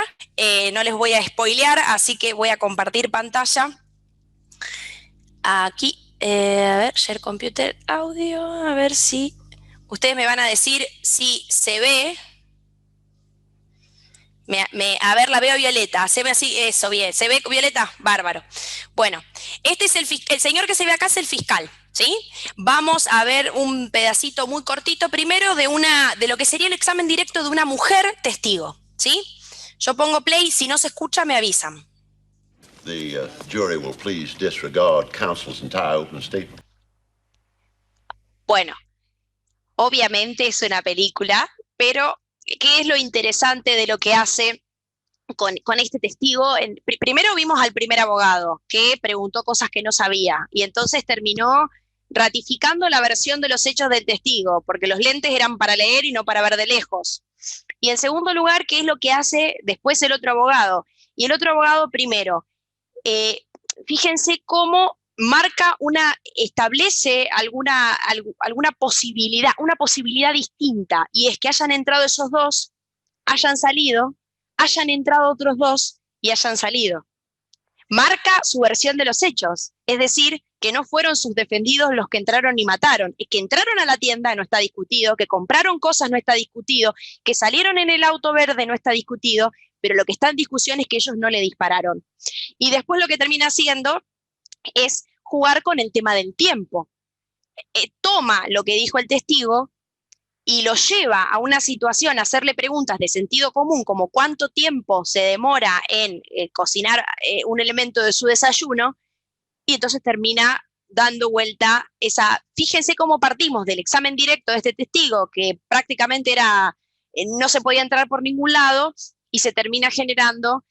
no les voy a spoilear, así que voy a compartir pantalla. Aquí. A ver, share computer audio, a ver si... Ustedes me van a decir si se ve. A ver, la veo Violeta. ¿Se ve así? Eso, bien. ¿Se ve Violeta? Bárbaro. Bueno, este es el señor que se ve acá es el fiscal, ¿sí? Vamos a ver un pedacito muy cortito primero de lo que sería el examen directo de una mujer testigo, ¿sí? Yo pongo play, si no se escucha me avisan.
The jury will please disregard counsel's entire opening statement.
Bueno, obviamente es una película, pero ¿qué es lo interesante de lo que hace con este testigo? Primero vimos al primer abogado que preguntó cosas que no sabía y entonces terminó ratificando la versión de los hechos del testigo, porque los lentes eran para leer y no para ver de lejos. Y en segundo lugar, ¿qué es lo que hace después el otro abogado? Y el otro abogado primero, fíjense cómo establece alguna posibilidad, una posibilidad distinta, y es que hayan entrado esos dos, hayan salido, hayan entrado otros dos y hayan salido. Marca su versión de los hechos, es decir, que no fueron sus defendidos los que entraron y mataron, es que entraron a la tienda no está discutido, que compraron cosas no está discutido, que salieron en el auto verde no está discutido, pero lo que está en discusión es que ellos no le dispararon. Y después lo que termina haciendo es jugar con el tema del tiempo. Toma lo que dijo el testigo y lo lleva a una situación, a hacerle preguntas de sentido común, como cuánto tiempo se demora en cocinar un elemento de su desayuno, y entonces termina dando vuelta esa... Fíjense cómo partimos del examen directo de este testigo, que prácticamente era, no se podía entrar por ningún lado, y se termina generando,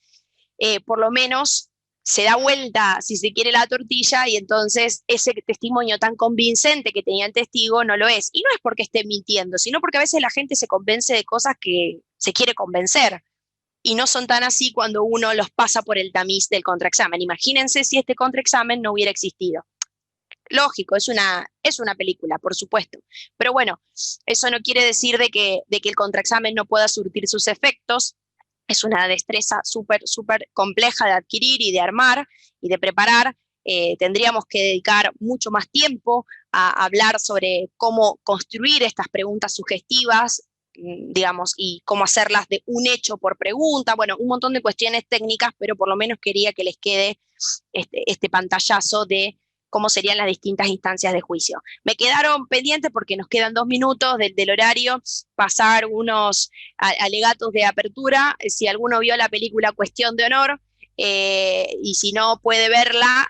por lo menos, se da vuelta, si se quiere, la tortilla, y entonces ese testimonio tan convincente que tenía el testigo no lo es. Y no es porque esté mintiendo, sino porque a veces la gente se convence de cosas que se quiere convencer, y no son tan así cuando uno los pasa por el tamiz del contraexamen. Imagínense si este contraexamen no hubiera existido. Lógico, es una película, por supuesto. Pero bueno, eso no quiere decir de que el contraexamen no pueda surtir sus efectos. Es una destreza súper compleja de adquirir y de armar y de preparar. Tendríamos que dedicar mucho más tiempo a hablar sobre cómo construir estas preguntas sugestivas, digamos, y cómo hacerlas de un hecho por pregunta. Bueno, un montón de cuestiones técnicas, pero por lo menos quería que les quede este pantallazo de cómo serían las distintas instancias de juicio. Me quedaron pendientes porque nos quedan 2 minutos del horario, pasar unos alegatos de apertura. Si alguno vio la película Cuestión de Honor, y si no puede verla,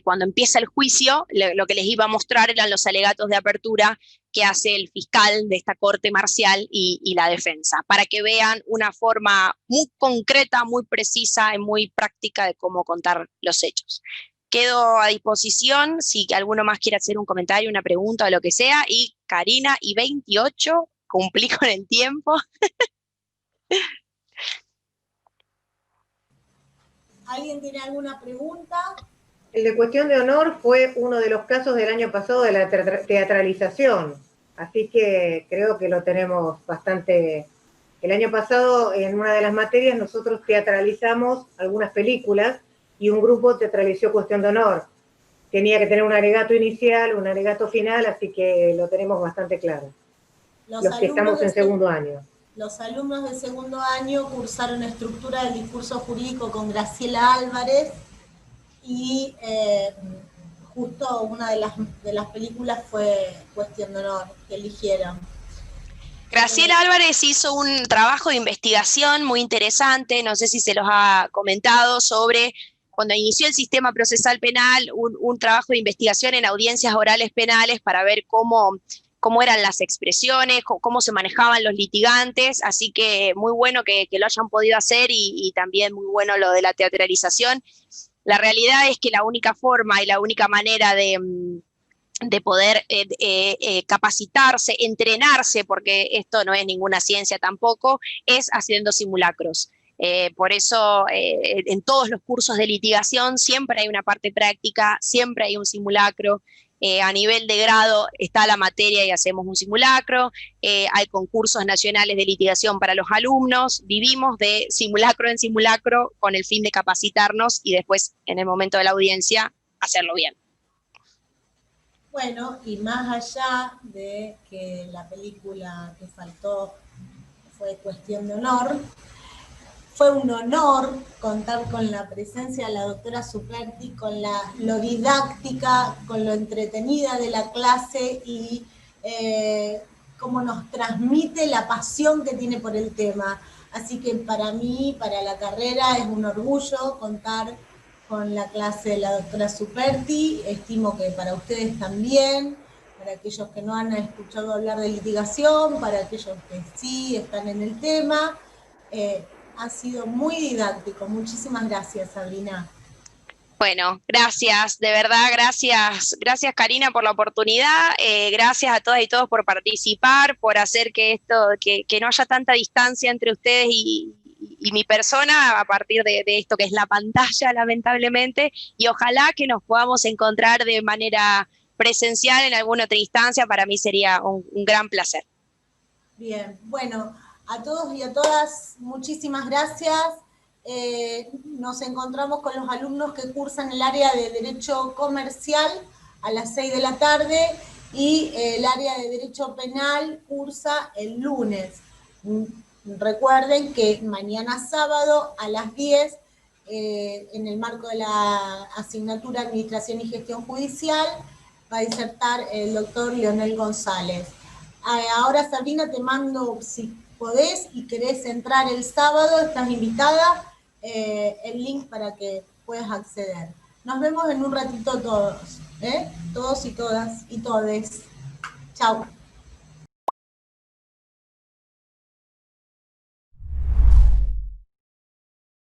cuando empieza el juicio, lo que les iba a mostrar eran los alegatos de apertura que hace el fiscal de esta corte marcial y la defensa, para que vean una forma muy concreta, muy precisa y muy práctica de cómo contar los hechos. Quedo a disposición si alguno más quiere hacer un comentario, una pregunta o lo que sea, y Karina, y 28, cumplí con el tiempo.
¿Alguien tiene alguna pregunta?
El de cuestión de honor fue uno de los casos del año pasado de la teatralización, así que creo que lo tenemos bastante. El año pasado, en una de las materias, nosotros teatralizamos algunas películas y un grupo teatralizó cuestión de honor. Tenía que tener un alegato inicial, un alegato final, así que lo tenemos bastante claro. Los que estamos en segundo año.
Los alumnos de segundo año cursaron estructura del discurso jurídico con Graciela Álvarez, y justo una de las películas fue Cuestión de Honor, que eligieron.
Graciela Álvarez hizo un trabajo de investigación muy interesante, no sé si se los ha comentado, sobre cuando inició el sistema procesal penal, un trabajo de investigación en audiencias orales penales para ver cómo eran las expresiones, cómo se manejaban los litigantes, así que muy bueno que lo hayan podido hacer y también muy bueno lo de la teatralización. La realidad es que la única forma y la única manera de poder capacitarse, entrenarse, porque esto no es ninguna ciencia tampoco, es haciendo simulacros. Por eso en todos los cursos de litigación siempre hay una parte práctica, siempre hay un simulacro. A nivel de grado está la materia y hacemos un simulacro, hay concursos nacionales de litigación para los alumnos, vivimos de simulacro en simulacro con el fin de capacitarnos y después en el momento de la audiencia hacerlo bien.
Bueno, y más allá de que la película que faltó fue Cuestión de Honor, fue un honor contar con la presencia de la doctora Superti, con lo didáctica, con lo entretenida de la clase y cómo nos transmite la pasión que tiene por el tema. Así que para mí, para la carrera, es un orgullo contar con la clase de la doctora Superti. Estimo que para ustedes también, para aquellos que no han escuchado hablar de litigación, para aquellos que sí están en el tema. Ha sido muy didáctico. Muchísimas gracias, Sabrina.
Bueno, gracias, de verdad, gracias Karina por la oportunidad, gracias a todas y todos por participar, por hacer que no haya tanta distancia entre ustedes y mi persona a partir de esto que es la pantalla, lamentablemente, y ojalá que nos podamos encontrar de manera presencial en alguna otra instancia, para mí sería un gran placer.
Bien, bueno, a todos y a todas, muchísimas gracias. Nos encontramos con los alumnos que cursan el área de Derecho Comercial a las 6 de la tarde y el área de Derecho Penal cursa el lunes. Recuerden que mañana sábado a las 10, en el marco de la asignatura Administración y Gestión Judicial, va a disertar el doctor Leonel González. Ahora, Sabrina, te mando, si podés y querés entrar el sábado, estás invitada, el link para que puedas acceder. Nos vemos en un ratito todos, todos y todas y todes. Chao.